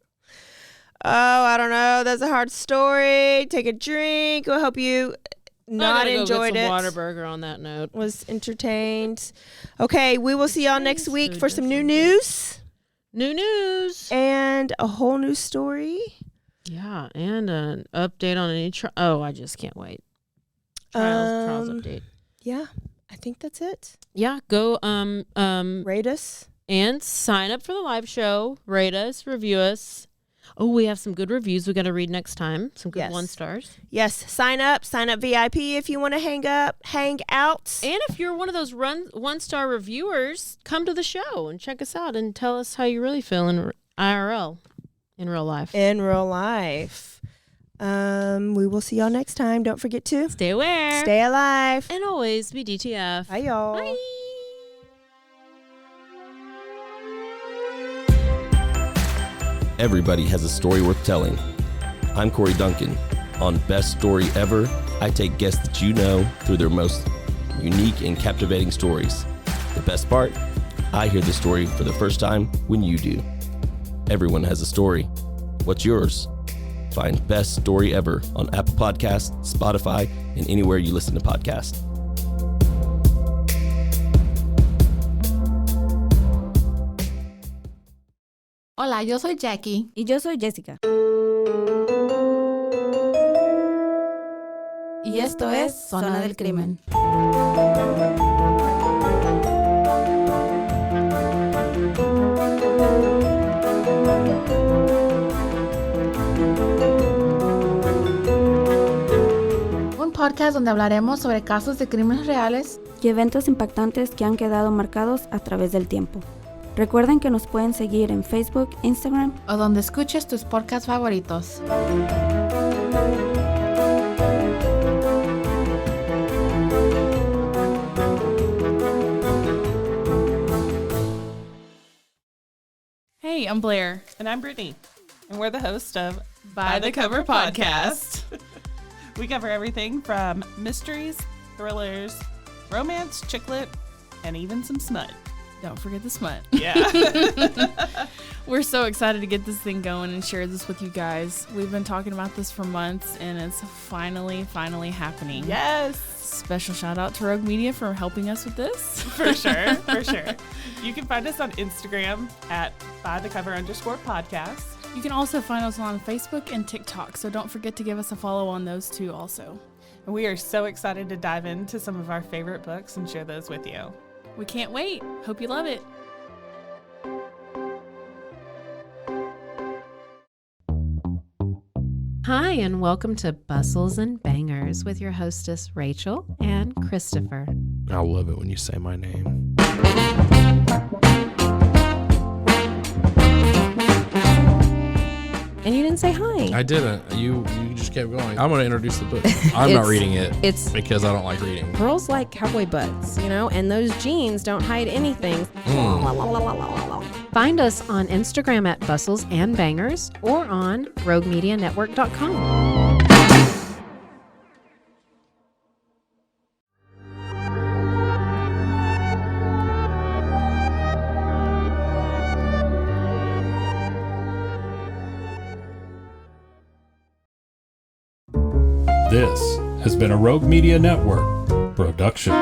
Oh, I don't know. That's a hard story. Take a drink. I hope you enjoyed it. Whataburger on that note. Was entertained. Okay, we will see y'all next week for some new news. New news. And a whole new story. Yeah, and an update on any trial. I just can't wait. Trials update. Yeah, I think that's it. Yeah, go rate us. And sign up for the live show. Rate us, review us. Oh, we have some good reviews we got to read next time. Some good 1 stars. Yes, sign up VIP if you want to hang out. And if you're one of those 1-star reviewers, come to the show and check us out and tell us how you really feel in IRL, in real life. We will see y'all next time. Don't forget to stay aware, stay alive, and always be DTF. Bye, y'all. Bye. Everybody has a story worth telling. I'm Corey Duncan. On Best Story Ever, I take guests that you know through their most unique and captivating stories. The best part? I hear the story for the first time when you do. Everyone has a story. What's yours? Find Best Story Ever on Apple Podcasts, Spotify, and anywhere you listen to podcasts. Hola, yo soy Jackie. Y yo soy Jessica. Y esto es Zona del Crimen. podcast donde hablaremos sobre casos de crímenes reales y eventos impactantes que han quedado marcados a través del tiempo. Recuerden que nos pueden seguir en Facebook, Instagram o donde escuches tus podcasts favoritos. Hey, I'm Blair. And I'm Brittany. And we're the host of By the Cover Podcast. We cover everything from mysteries, thrillers, romance, chick lit, and even some smut. Don't forget the smut. Yeah. We're so excited to get this thing going and share this with you guys. We've been talking about this for months, and it's finally happening. Yes. Special shout out to Rogue Media for helping us with this. For sure, for sure. You can find us on Instagram at bythecover_podcast. You can also find us on Facebook and TikTok, so don't forget to give us a follow on those too also. And we are so excited to dive into some of our favorite books and share those with you. We can't wait. Hope you love it. Hi, and welcome to Bustles and Bangers with your hostess, Rachel and Christopher. I love it when you say my name. And you didn't say hi. I didn't. You just kept going. I'm going to introduce the book. I'm not reading it because I don't like reading. Girls like cowboy butts, and those jeans don't hide anything. Find us on Instagram at Bustles and Bangers or on RogueMediaNetwork.com. This has been a Rogue Media Network production.